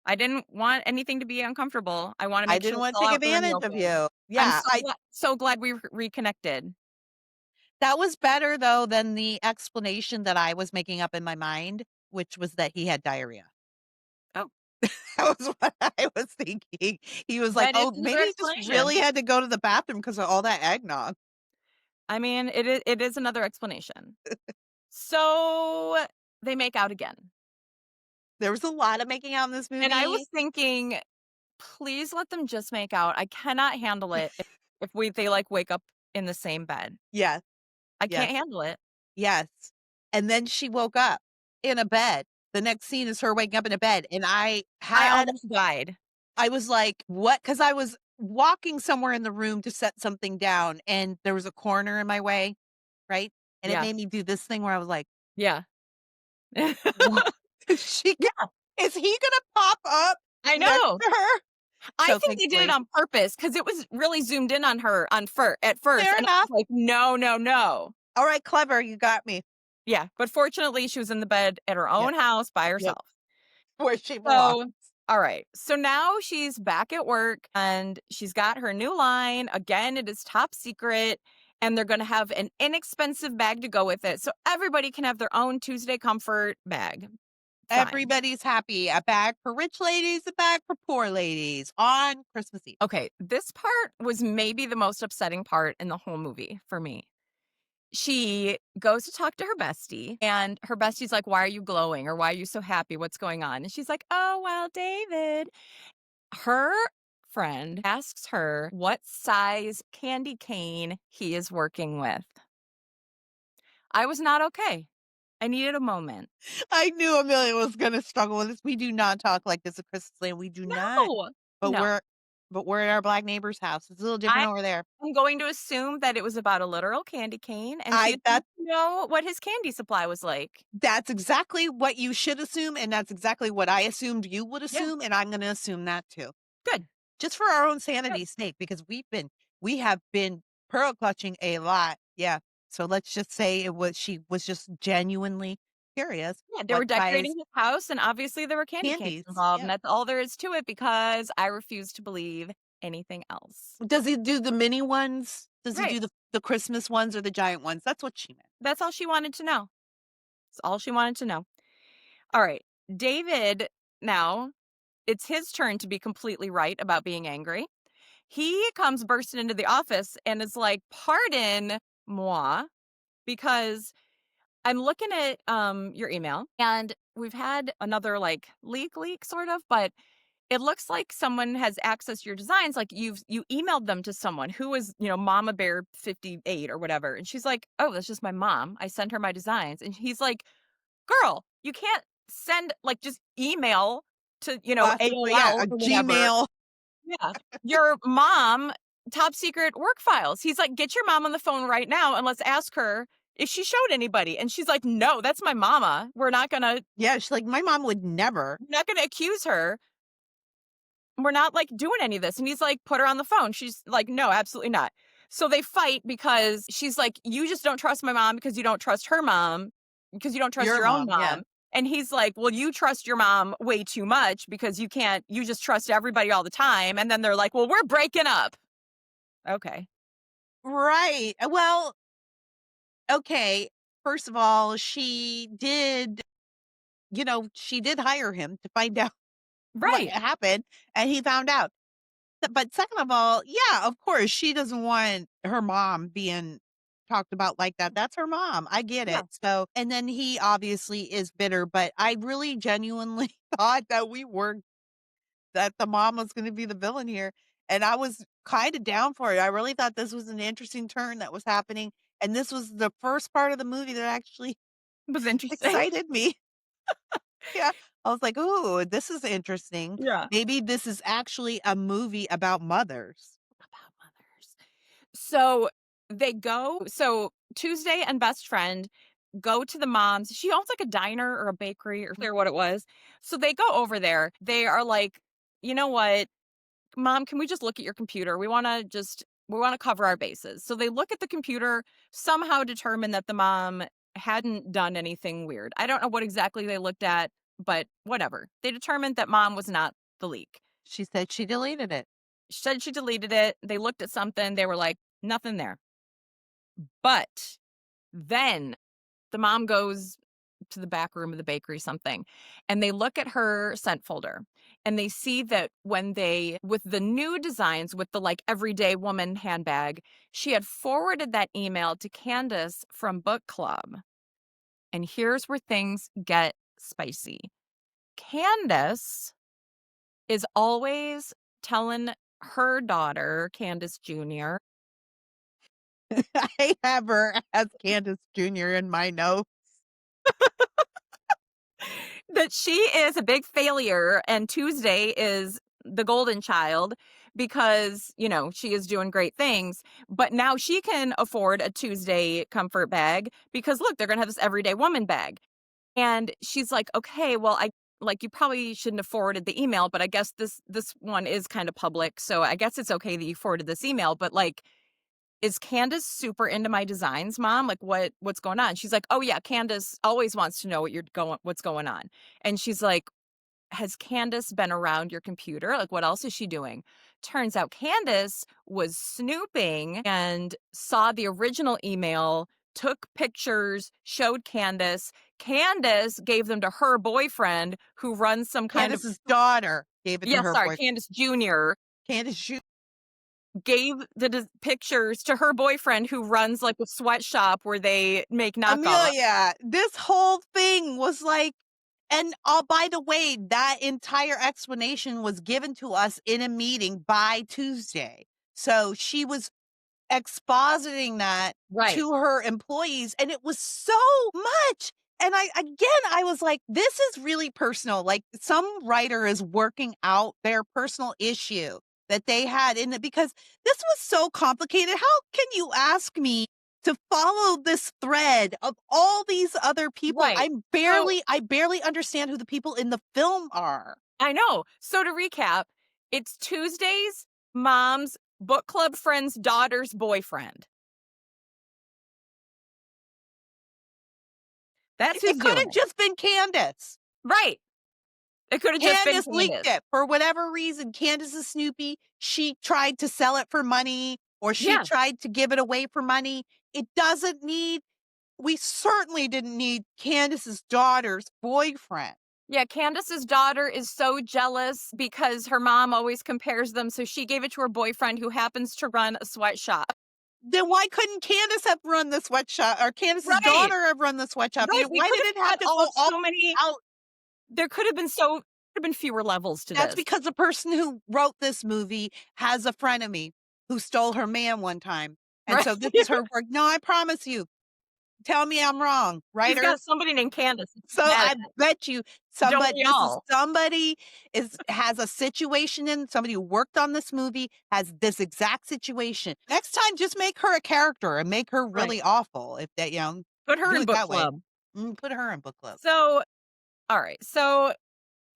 I didn't want anything to be uncomfortable. I want to I make didn't sure it's want to all take out there in the advantage of open. you. I'm Yeah, I so glad we reconnected. that was better though than the explanation that I was making up in my mind, which was that he had diarrhea. Oh, That was what I was thinking. He was like, that is "Oh, another maybe he just really explanation. had to go to the bathroom because of all that eggnog." I mean, it is another explanation. So they make out again. There was a lot of making out in this And I was movie. thinking, please let them just make out. I cannot handle it if they like wake up in the same bed. Yes, I yes, can't handle it. yes. And then she woke up in a bed. The next scene is her waking up in a bed, and I almost died. I was like, "What?" Because I was walking somewhere in the room to set something down, and there was a corner in my way, right? And it Yeah. made me do this thing where I was like, Yeah. "What is she Yeah, is he gonna pop up I next know. to her?" I So, think they did it thankfully, on purpose because it was really zoomed in on her at first, fair and I enough. was like, "No, no, no." Alright, clever, you got me. Yeah, but fortunately, she was in the bed at her Yeah, own house by yep, herself. where she So belongs. All right. So now she's back at work and she's got her new line. Again, it is top secret. And they're going to have an inexpensive bag to go with it. So everybody can have their own Tuesday comfort bag. Fine. Everybody's happy. A bag for rich ladies, a bag for poor ladies on Christmas Eve. Okay. This part was maybe the most upsetting part in the whole movie for me. She goes to talk to her bestie, and her bestie's like, "Why are you glowing? Or why are you so happy? What's going on?" And she's like, "Oh, well, David." Her friend asks her what size candy cane he is working with. I was not okay. I needed a moment. I knew Amelia was gonna struggle with this. We do not talk like this at Christmas Land. We do not. No, But no. we're at our black neighbor's house. It's a little I different over there. am going to assume that it was about a literal candy cane, and she I had that to know what his candy supply was like. That's exactly what you should assume, and that's exactly what I assumed you would Yeah, assume, and I'm gonna assume that too. good, Just for our own good. sanity's sake, because we have been pearl clutching a lot. Yeah. So let's just say she was just genuinely curious Yeah, they what were size decorating his house, and obviously there were candy canes candies. involved, and Yeah. that's all there is to it because I refuse to believe anything else. Does he do the mini ones? Does he Right. do the Christmas ones or the giant ones? That's what she meant. That's all she wanted to know. That's all she wanted to know. All right. David, now it's his turn to be completely right about being angry. He comes bursting into the office and is like, "Pardon moi, because I'm looking at your email and we've had another like leak sort of, but it looks like someone has accessed your designs. Like you emailed them to someone who is, Mama Bear 58 or whatever." And she's like, "Oh, that's just my mom. I sent her my designs." And he's like, "Girl, you can't send like just email to, Classic, yeah, AOL a or whatever." Gmail. Yeah. Your mom, top secret work files. He's like, "Get your mom on the phone right now and let's ask her if she showed anybody." And she's like, "No, that's my mama. Yeah, she's like, "My mom would never." We're not gonna accuse her. We're not like doing any of this." And he's like, "Put her on the phone." She's like, "No, absolutely not." So they fight because she's like, "You just don't trust my mom because you don't trust her mom, because you don't trust Your your own mom, yeah. mom." And he's like, "Well, you trust your mom way too much because you just trust everybody all the time." And then they're like, "Well, we're breaking up." Okay. Right. Well, okay. First of all, she did hire him to find out what Right. happened, and he found out. But second of all, yeah, of course, she doesn't want her mom being talked about like that. That's her mom. I get Yeah. it. So, and then he obviously is bitter, but I really genuinely thought that the mom was going to be the villain here. And I was kind of down for it. I really thought this was an interesting turn that was happening. And this was the first part of the movie that actually It was interesting. excited me. Yeah. I was like, "Ooh, this is interesting. Yeah. Maybe this is actually a movie about mothers." About mothers. So Tuesday and best friend go to the mom's. She owns like a diner or a bakery or clear what it was. So they go over there. They are like, "You know what? Mom, can we just look at your computer? We want to cover our bases." So they look at the computer, somehow determine that the mom hadn't done anything weird. I don't know what exactly they looked at, but whatever. They determined that mom was not the leak. She said she deleted it. She said she deleted it. They looked at something. They were like, nothing there. But then the mom goes to the back room of the bakery, something, and they look at her scent folder and they see that with the new designs, with the like everyday woman handbag, she had forwarded that email to Candace from book club. And here's where things get spicy. Candace is always telling her daughter, Candace Jr., I have her as Candace Jr. in my notes. that she is a big failure and Tuesday is the golden child because, she is doing great things. But now she can afford a Tuesday comfort bag because look, they're going to have this everyday woman bag. And she's like, "Okay, well, you probably shouldn't have forwarded the email, but I guess this one is kind of public. So I guess it's okay that you forwarded this email, but like, is Candace super into my designs, mom? Like what's going on?" She's like, "Oh yeah, Candace always wants to know what's going on." And she's like, has Candace been around your computer? Like, what else is she doing? Turns out Candace was snooping and saw the original email, took pictures, showed Candace. Candace gave them to her boyfriend who runs some kind of, Candace's daughter gave it to yeah, her sorry, boyfriend. Candace Jr. Candace gave the pictures to her boyfriend who runs like a sweatshop where they make knockoff. Amelia, this whole thing was like, and by the way, that entire explanation was given to us in a meeting by Tuesday. So she was expositing that Right. to her employees, and it was so much. And I was like, this is really personal. Like some writer is working out their personal issue that they had in it because this was so complicated. How can you ask me to follow this thread of all these other people? Right. So I barely understand who the people in the film are. I know. So to recap, it's Tuesday's mom's book club friend's daughter's boyfriend. That's who's It could doing have it. just been Candace. Right. It could have just been Candace leaked Candace. it for whatever reason. Candace is Snoopy. She tried to sell it for money or she Yeah. tried to give it away for money. It doesn't need, we certainly didn't need Candace's daughter's boyfriend. Yeah, Candace's daughter is so jealous because her mom always compares them, so she gave it to her boyfriend who happens to run a sweatshop. Then why couldn't Candace have run the sweatshop or Candace's Right. daughter have run the sweatshop? Right. They Why could did have it have had to go all so many, out? there could have been fewer levels to That's this. because the person who wrote this movie has a frenemy who stole her man one time. And Right. so this is her work. No, I promise you. Tell me I'm wrong, She's writer. got somebody named Candace that's So mad at I it. bet you Don't we all? somebody is has a situation in somebody who worked on this movie has this exact situation. Next time, just make her a character and make her Right. really awful if that, Put her do in it book that way. club. Put her in book club. So, all right. So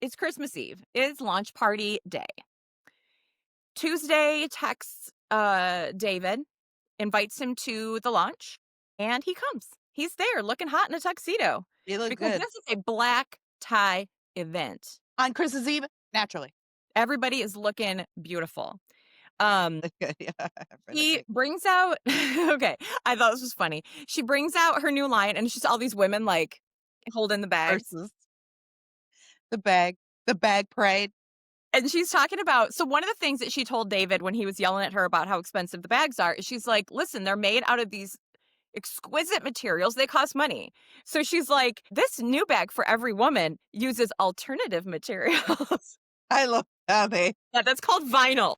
it's Christmas Eve. It's launch party day. Tuesday texts David, invites him to the launch, and he comes. He's there looking hot in a tuxedo You look because good. this is a black tie event. On Christmas Eve, naturally. Everybody is looking beautiful. Look good, yeah, for the He pic brings out okay, I thought this was funny. She brings out her new line, and it's just all these women, like, holding the bags. versus the bag. The bag parade. And she's talking about, so one of the things that she told David when he was yelling at her about how expensive the bags are is she's like, "Listen, they're made out of these exquisite materials, they cost money." So she's like, "This new bag for every woman uses alternative materials." I love how they Yeah, that's called vinyl.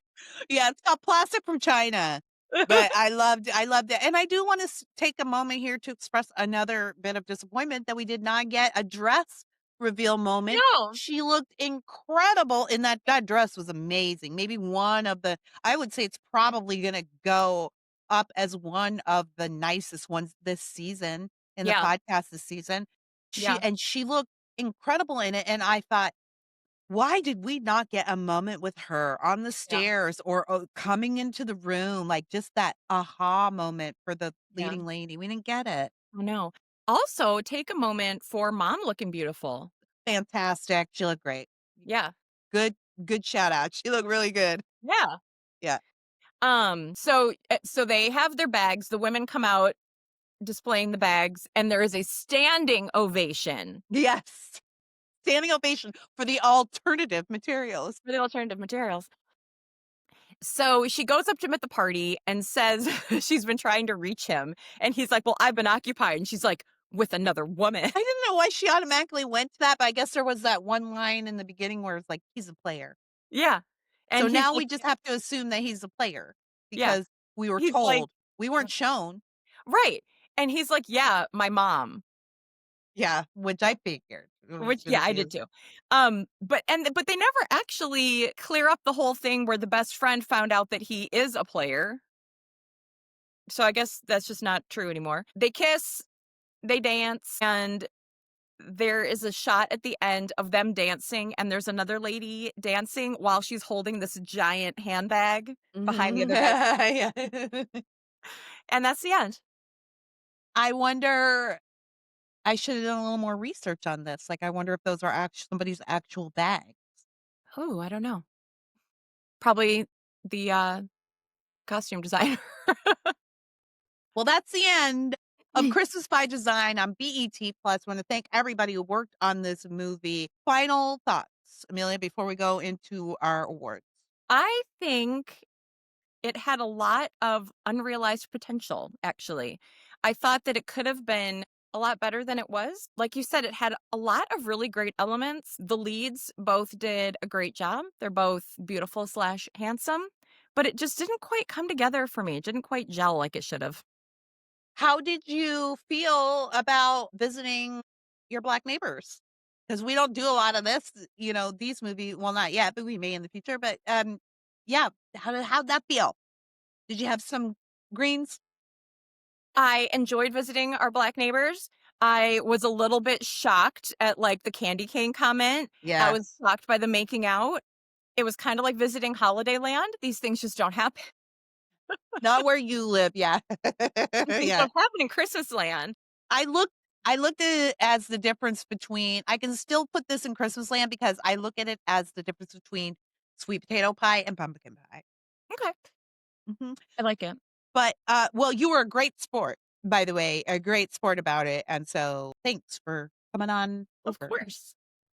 yeah, it's got plastic from China. But I loved it, and I do wanna take a moment here to express another bit of disappointment that we did not get a dress reveal moment. No. She looked incredible in that dress was amazing. Maybe one of the I would say it's probably gonna go up as one of the nicest ones this season in the Yeah, podcast this season. yeah, She looked incredible in it, and I thought why did we not get a moment with her on the yeah, stairs or, coming into the room, like, just that aha moment for the yeah. leading lady? We didn't get it. I know. Also, take a moment for mom looking beautiful. Fantastic. She looked great. Yeah, Good good shout out. She looked really good. yeah. Yeah. So they have their bags, the women come out displaying the bags, and there is a standing ovation Yes. Standing ovation for the alternative materials. for the alternative materials. So she goes up to him at the party and says she's been trying to reach him, and he's like, "Well, I've been occupied." And she's like, "With another woman." I didn't know why she automatically went to that, but I guess there was that one line in the beginning where it's like, "He's a player." Yeah. So And he's now like, we just have to assume that he's a player yeah. because we were He's like, told. We weren't shown. right. And he's like, "Yeah, my mom." Yeah, which I figured it was Which, gonna yeah, I be did his too. But they never actually clear up the whole thing where the best friend found out that he is a player. So I guess that's just not true anymore. They kiss, they dance, and there is a shot at the end of them dancing, and there's another lady dancing while she's holding this giant handbag behind the Mhm. other guy, Yeah. and that's the end. I wonder I should have done a little more research on this. Like, I wonder if those are somebody's actual bags. Oh, I don't know. Probably the, costume designer. Well, that's the end of Christmas by Design on BET Plus. I want to thank everybody who worked on this movie. Final thoughts, Amelia, before we go into our awards. I think it had a lot of unrealized potential, actually. I thought that it could have been a lot better than it was. Like you said, it had a lot of really great elements. The leads both did a great job. They're both beautiful slash handsome, but it just didn't quite come together for me. It didn't quite gel like it should have. How did you feel about visiting your Black neighbors? Because we don't do a lot of this, these movies. Well, not yet, but we may in the future. But yeah, how'd that feel? Did you have some greens? I enjoyed visiting our Black neighbors. I was a little bit shocked at like the candy cane comment. I Yeah, was shocked by the making out. It was kind of like visiting Holiday Land. These things just don't happen. not where you live. Yeah, These things yeah. don't happen in Christmas Land. I look I looked at it as the difference between I can still put this in Christmas Land because I look at it as the difference between sweet potato pie and pumpkin pie. Okay. Mhm. I like it. But, well, you were a great sport, by the way, a great sport about it, and so thanks for coming on Of over. course.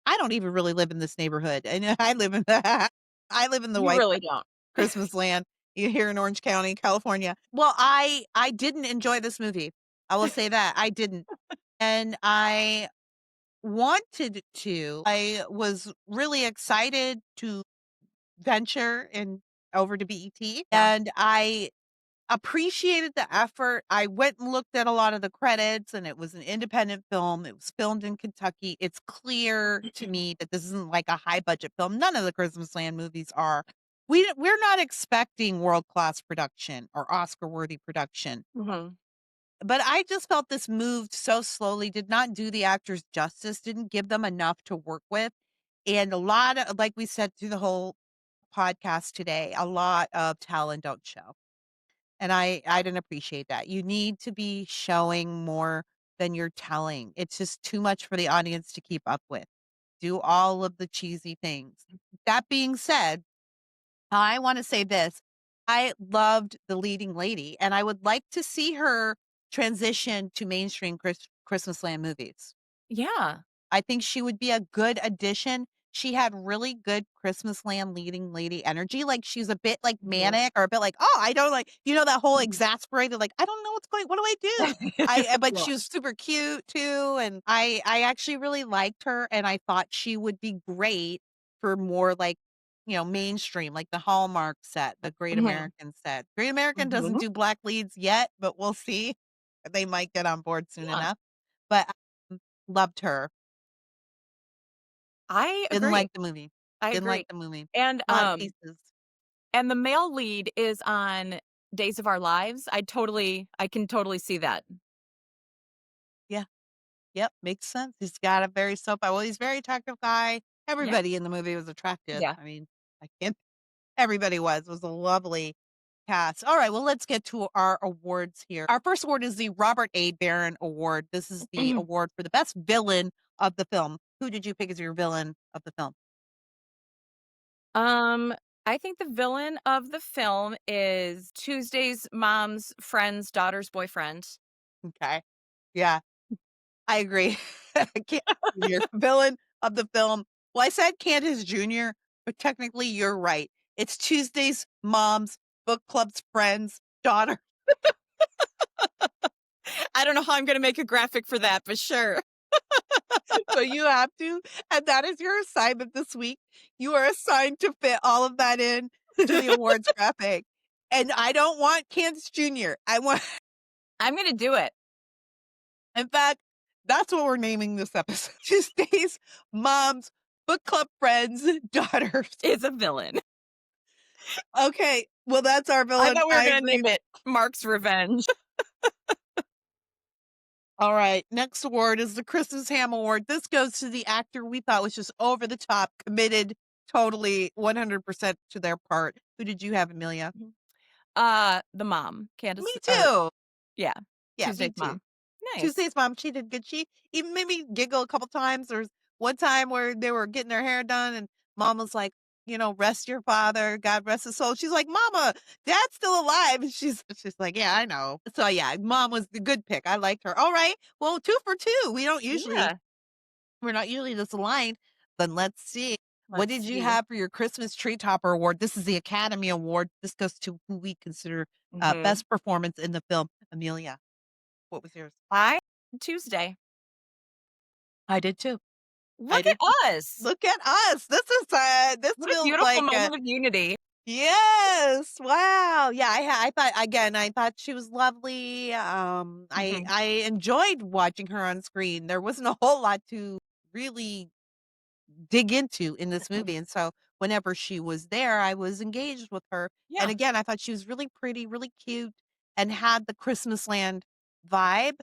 I don't even really live in this neighborhood, and I live in I live in the You White really don't. Christmas Land here in Orange County, California. Well, I didn't enjoy this movie. I will say that, I didn't, and I wanted to. I was really excited to venture in over to BET, Yeah. and I appreciated the effort. I went and looked at a lot of the credits, and it was an independent film. It was filmed in Kentucky. It's clear to me that this isn't like a high budget film. None of the Christmas Land movies are. We're not expecting world-class production or Oscar-worthy production. Mhm. But I just felt this moved so slowly, did not do the actors justice, didn't give them enough to work with, and a lot of like we said through the whole podcast today, a lot of tell and don't show, and I didn't appreciate that. You need to be showing more than you're telling. It's just too much for the audience to keep up with. Do all of the cheesy things. That being said, I wanna say this, I loved the leading lady, and I would like to see her transition to mainstream Christmas Land movies. Yeah. I think she would be a good addition. She had really good Christmas Land leading lady energy, like, she's a bit, like, Mhm. manic or a bit like, "Oh, I don't like" that whole exasperated, like, "I don't know what do I do?" But Yeah. she was super cute too, and I actually really liked her, and I thought she would be great for more, like, mainstream, like the Hallmark set, the Great Mhm. American set. Great American doesn't Mhm. do black leads yet, but we'll see. They might get on board soon Yeah. enough, but, loved her. I Didn't agree. like the movie. I Didn't like agree. the movie. And, A lot of pieces. and the male lead is on Days of Our Lives. I can totally see that. Yeah. Yep, makes sense. He's got a very he's a very attractive guy. Yeah. Everybody in the movie was attractive. Yeah. I mean, I can't everybody was. It was a lovely cast. All right, well, let's get to our awards here. Our first award is the Robert A. Barron Award. This is the award for the best villain of the film. Who did you pick as your villain of the film? Um, I think the villain of the film is Tuesday's mom's friend's daughter's boyfriend. Okay. Yeah. I agree. Candace Jr., villain of the film. Well, I said Candace Jr., but technically you're right. It's Tuesday's mom's book club's friend's daughter. I don't know how I'm gonna make a graphic for that, but sure. So you have to, and that is your assignment this week. You are assigned to fit all of that in to the awards graphic. And I don't want Candace Jr. I want I'm gonna do it. in fact, that's what we're naming this episode. Tuesday's mom's book club friends' daughters. Is a villain. Okay, well, that's our I villain. thought we were I gonna agree. name it Mark's Revenge. All right, next award is the Christmas Ham Award. This goes to the actor we thought was just over the top, committed totally 100% to their part. Who did you have, Amelia? The mom, Me Candace or too. yeah, Yeah, Tuesday's me too. mom. nice. Tuesday's mom, she did good. She even made me giggle a couple times. There was one time where they were getting their hair done and mom was like, "Rest your father, God rest his soul." She's like, "Mama, dad's still alive." And she's like, "Yeah, I know." So yeah, mom was the good pick. I liked her. All right. Well, 2 for 2. Yeah. We're not usually this aligned. Then let's see. What Let's did you see. have for your Christmas Tree Topper Award? This is the Academy Award. This goes to who we consider Mhm. best performance in the film. Amelia, what was yours? I Tuesday. I did too. I Look did too. at us. Look at us. This What a feels beautiful like a moment of unity. yes. Wow. Yeah, I thought again, I thought she was lovely. Mhm. I enjoyed watching her on screen. There wasn't a whole lot to really dig into in this movie, and so whenever she was there, I was engaged with her, and Yeah. again, I thought she was really pretty, really cute, and had the Christmasland vibe.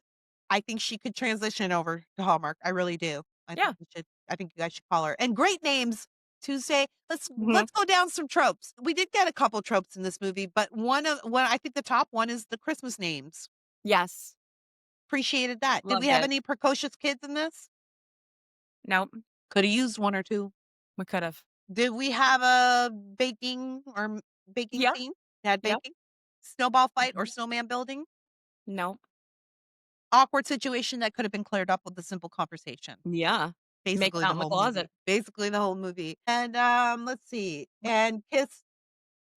I think she could transition over to Hallmark, I really do. Yeah. I think you guys should call her, and great names, Tuesday. Mhm. Let's go down some tropes. We did get a couple tropes in this movie, but one I think the top one is the Christmas names. Yes. Appreciated that. Did we Loved have it. any precocious kids in this? Nope. Coulda used 1 or 2. We could've. Did we have a baking Yeah. scene? Had Yep. baking? Snowball fight or Mhm. snowman building? Nope. Awkward situation that could have been cleared up with a simple conversation. Yeah. Making Basically out the in the whole closet. movie. Basically the whole movie. And, let's see, and kiss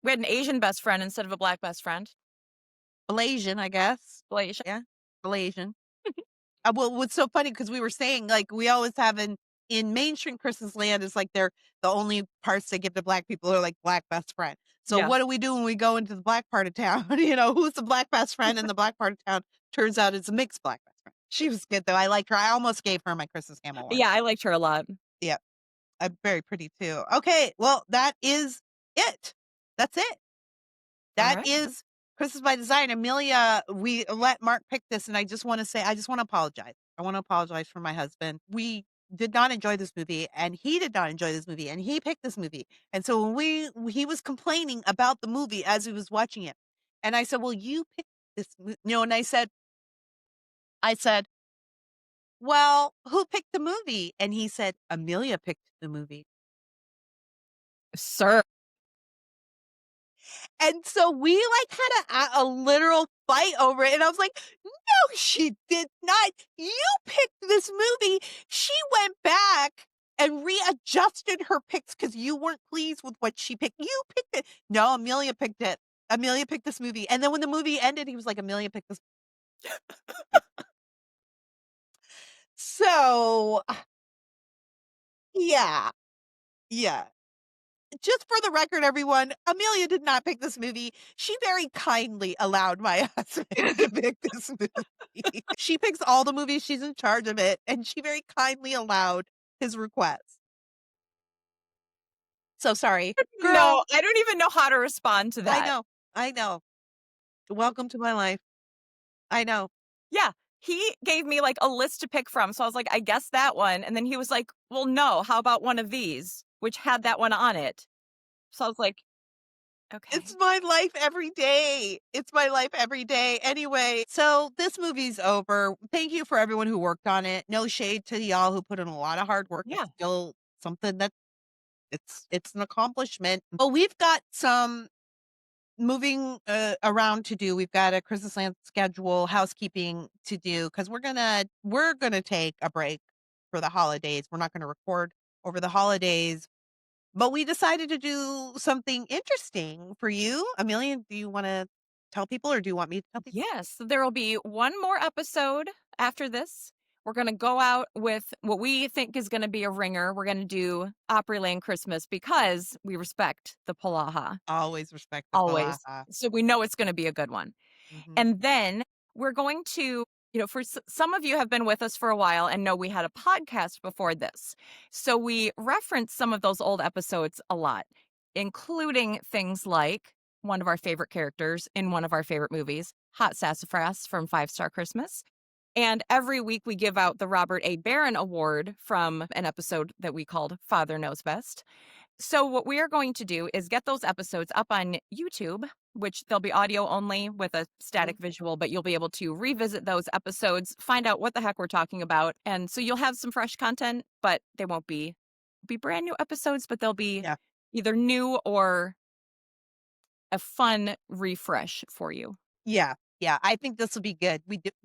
We had an Asian best friend instead of a black best friend. Blasian, I guess. Malaysia. Yeah, Blasian. Well, what's so funny because we were saying, like, we always have in mainstream Christmas land is like they're the only parts they give to black people are like black best friend. So Yeah. what do we do when we go into the black part of town? Who's the black best friend in the black part of town? Turns out it's a mixed black best friend. She was good though. I liked her. I almost gave her my Christmas Ham award. Yeah, I liked her a lot. Yeah, very pretty too. Okay, well that is it. That's it. That Alright. is Christmas by Design. Amelia, we let Mark pick this, and I just wanna say I just wanna apologize. I wanna apologize for my husband. We did not enjoy this movie, and he did not enjoy this movie, and he picked this movie. And so he was complaining about the movie as he was watching it. And I said, "Well, you picked this and I said, "Well, who picked the movie?" And he said, "Amelia picked the movie." Sir. And so we, like, had a literal fight over it, and I was like, "No, she did not. You picked this movie." She went back and readjusted her picks because you weren't pleased with what she picked. You picked it. No, Amelia picked it. Amelia picked this movie, and then when the movie ended, he was like, "Amelia picked this." So, yeah, yeah. Just for the record, everyone, Amelia did not pick this movie. She very kindly allowed my husband to pick this movie. She picks all the movies, she's in charge of it, and she very kindly allowed his request. So sorry. No, Girl, I don't even know how to respond to I that. know, I know. Welcome to my life. I know. Yeah, he gave me, like, a list to pick from, so I was like, "I guess that one," and then he was like, "Well, no, how about one of these?" Which had that one on it. So I was like, It's "Okay." my life every day. It's my life every day. Anyway, so this movie's over. Thank you for everyone who worked on it. No shade to y'all who put in a lot of hard work. It's Yeah. still something that it's an accomplishment. But we've got some moving around to do. We've got a Christmas land schedule, housekeeping to do because we're gonna take a break for the holidays. We're not gonna record over the holidays, but we decided to do something interesting for you. Amelia, do you want to tell people or do you want me to tell people? Yes, there will be one more episode after this. We're gonna go out with what we think is gonna be a ringer. We're gonna do Opry Lane Christmas because we respect the Palaha, Always respect the always. Palaha. So we know it's gonna be a good one. Mhm. And then we're going to, for some of you have been with us for a while and know we had a podcast before this. So we reference some of those old episodes a lot, including things like one of our favorite characters in one of our favorite movies, Hot Sassafras from Five Star Christmas. And every week we give out the Robert A. Barron Award from an episode that we called Father Knows Best. So what we are going to do is get those episodes up on YouTube which they'll be audio only with a Mhm. static visual, but you'll be able to revisit those episodes, find out what the heck we're talking about, and so you'll have some fresh content, but they won't be brand new episodes, but they'll be Yeah. either new or a fun refresh for you. Yeah. Yeah. I think this will be good.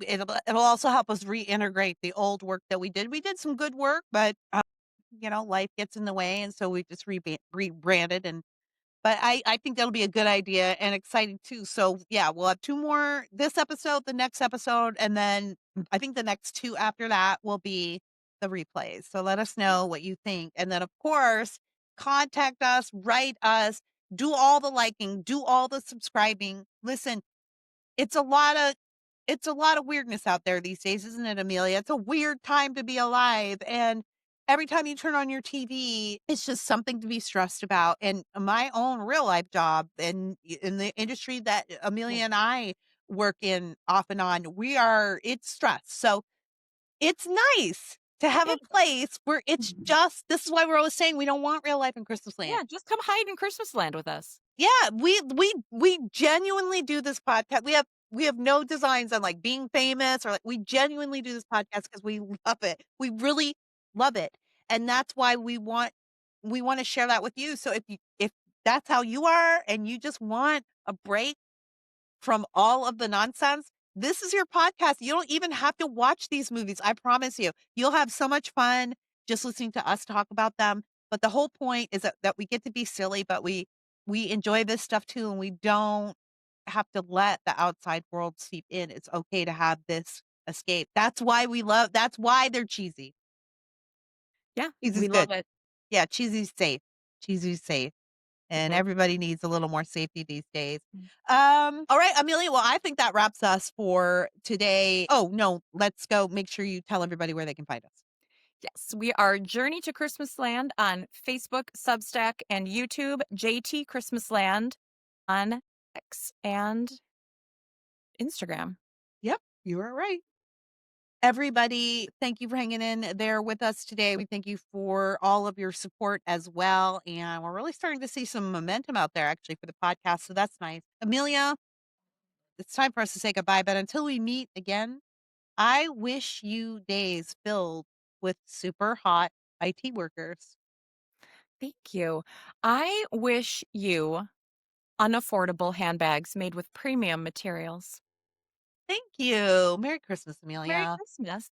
It'll also help us reintegrate the old work that we did. We did some good work, but life gets in the way, and so we just rebranded. But I think that'll be a good idea and exciting too. So yeah, we'll have 2 more this episode, the next episode, and then I think the next 2 after that will be the replays. So let us know what you think. And then of course, contact us, write us, do all the liking, do all the subscribing. Listen, it's a lot of it's a lot of weirdness out there these days, isn't it, Amelia? It's a weird time to be alive, and every time you turn on your TV, it's just something to be stressed about, and my own real life job in the industry that Yeah. Amelia and I work in off and on, it's stress. So, it's nice to have a It place where it's Mhm. just this is why we're always saying we don't want real life in Christmas Land. Yeah, just come hide in Christmasland with us. Yeah, we genuinely do this podcast. We have no designs on, like, being famous or, like we genuinely do this podcast because we love it. We really love it, and that's why we wanna share that with you. So if that's how you are and you just want a break from all of the nonsense, this is your podcast. You don't even have to watch these movies, I promise you. You'll have so much fun just listening to us talk about them, but the whole point is that we get to be silly, but we enjoy this stuff too, and we don't have to let the outside world seep in. It's okay to have this escape. That's why they're cheesy. Yeah, we Cheesy's love good. it. Yeah, cheesy's safe. Cheesy's safe. And Mhm. everybody needs a little more safety these days. Mm. All right, Amelia. Well, I think that wraps us for today. Oh, no, let's go. Make sure you tell everybody where they can find us. Yes, we are Journey to Christmasland on Facebook, Substack, and YouTube, JTChristmasland on X and Instagram. Yep, you are right. Everybody, thank you for hanging in there with us today. We thank you for all of your support as well. And we're really starting to see some momentum out there actually for the podcast. So that's nice. Amelia, it's time for us to say goodbye. But until we meet again, I wish you days filled with super hot IT workers. Thank you. I wish you unaffordable handbags made with premium materials. Thank you. Merry Christmas, Merry Amelia. Christmas.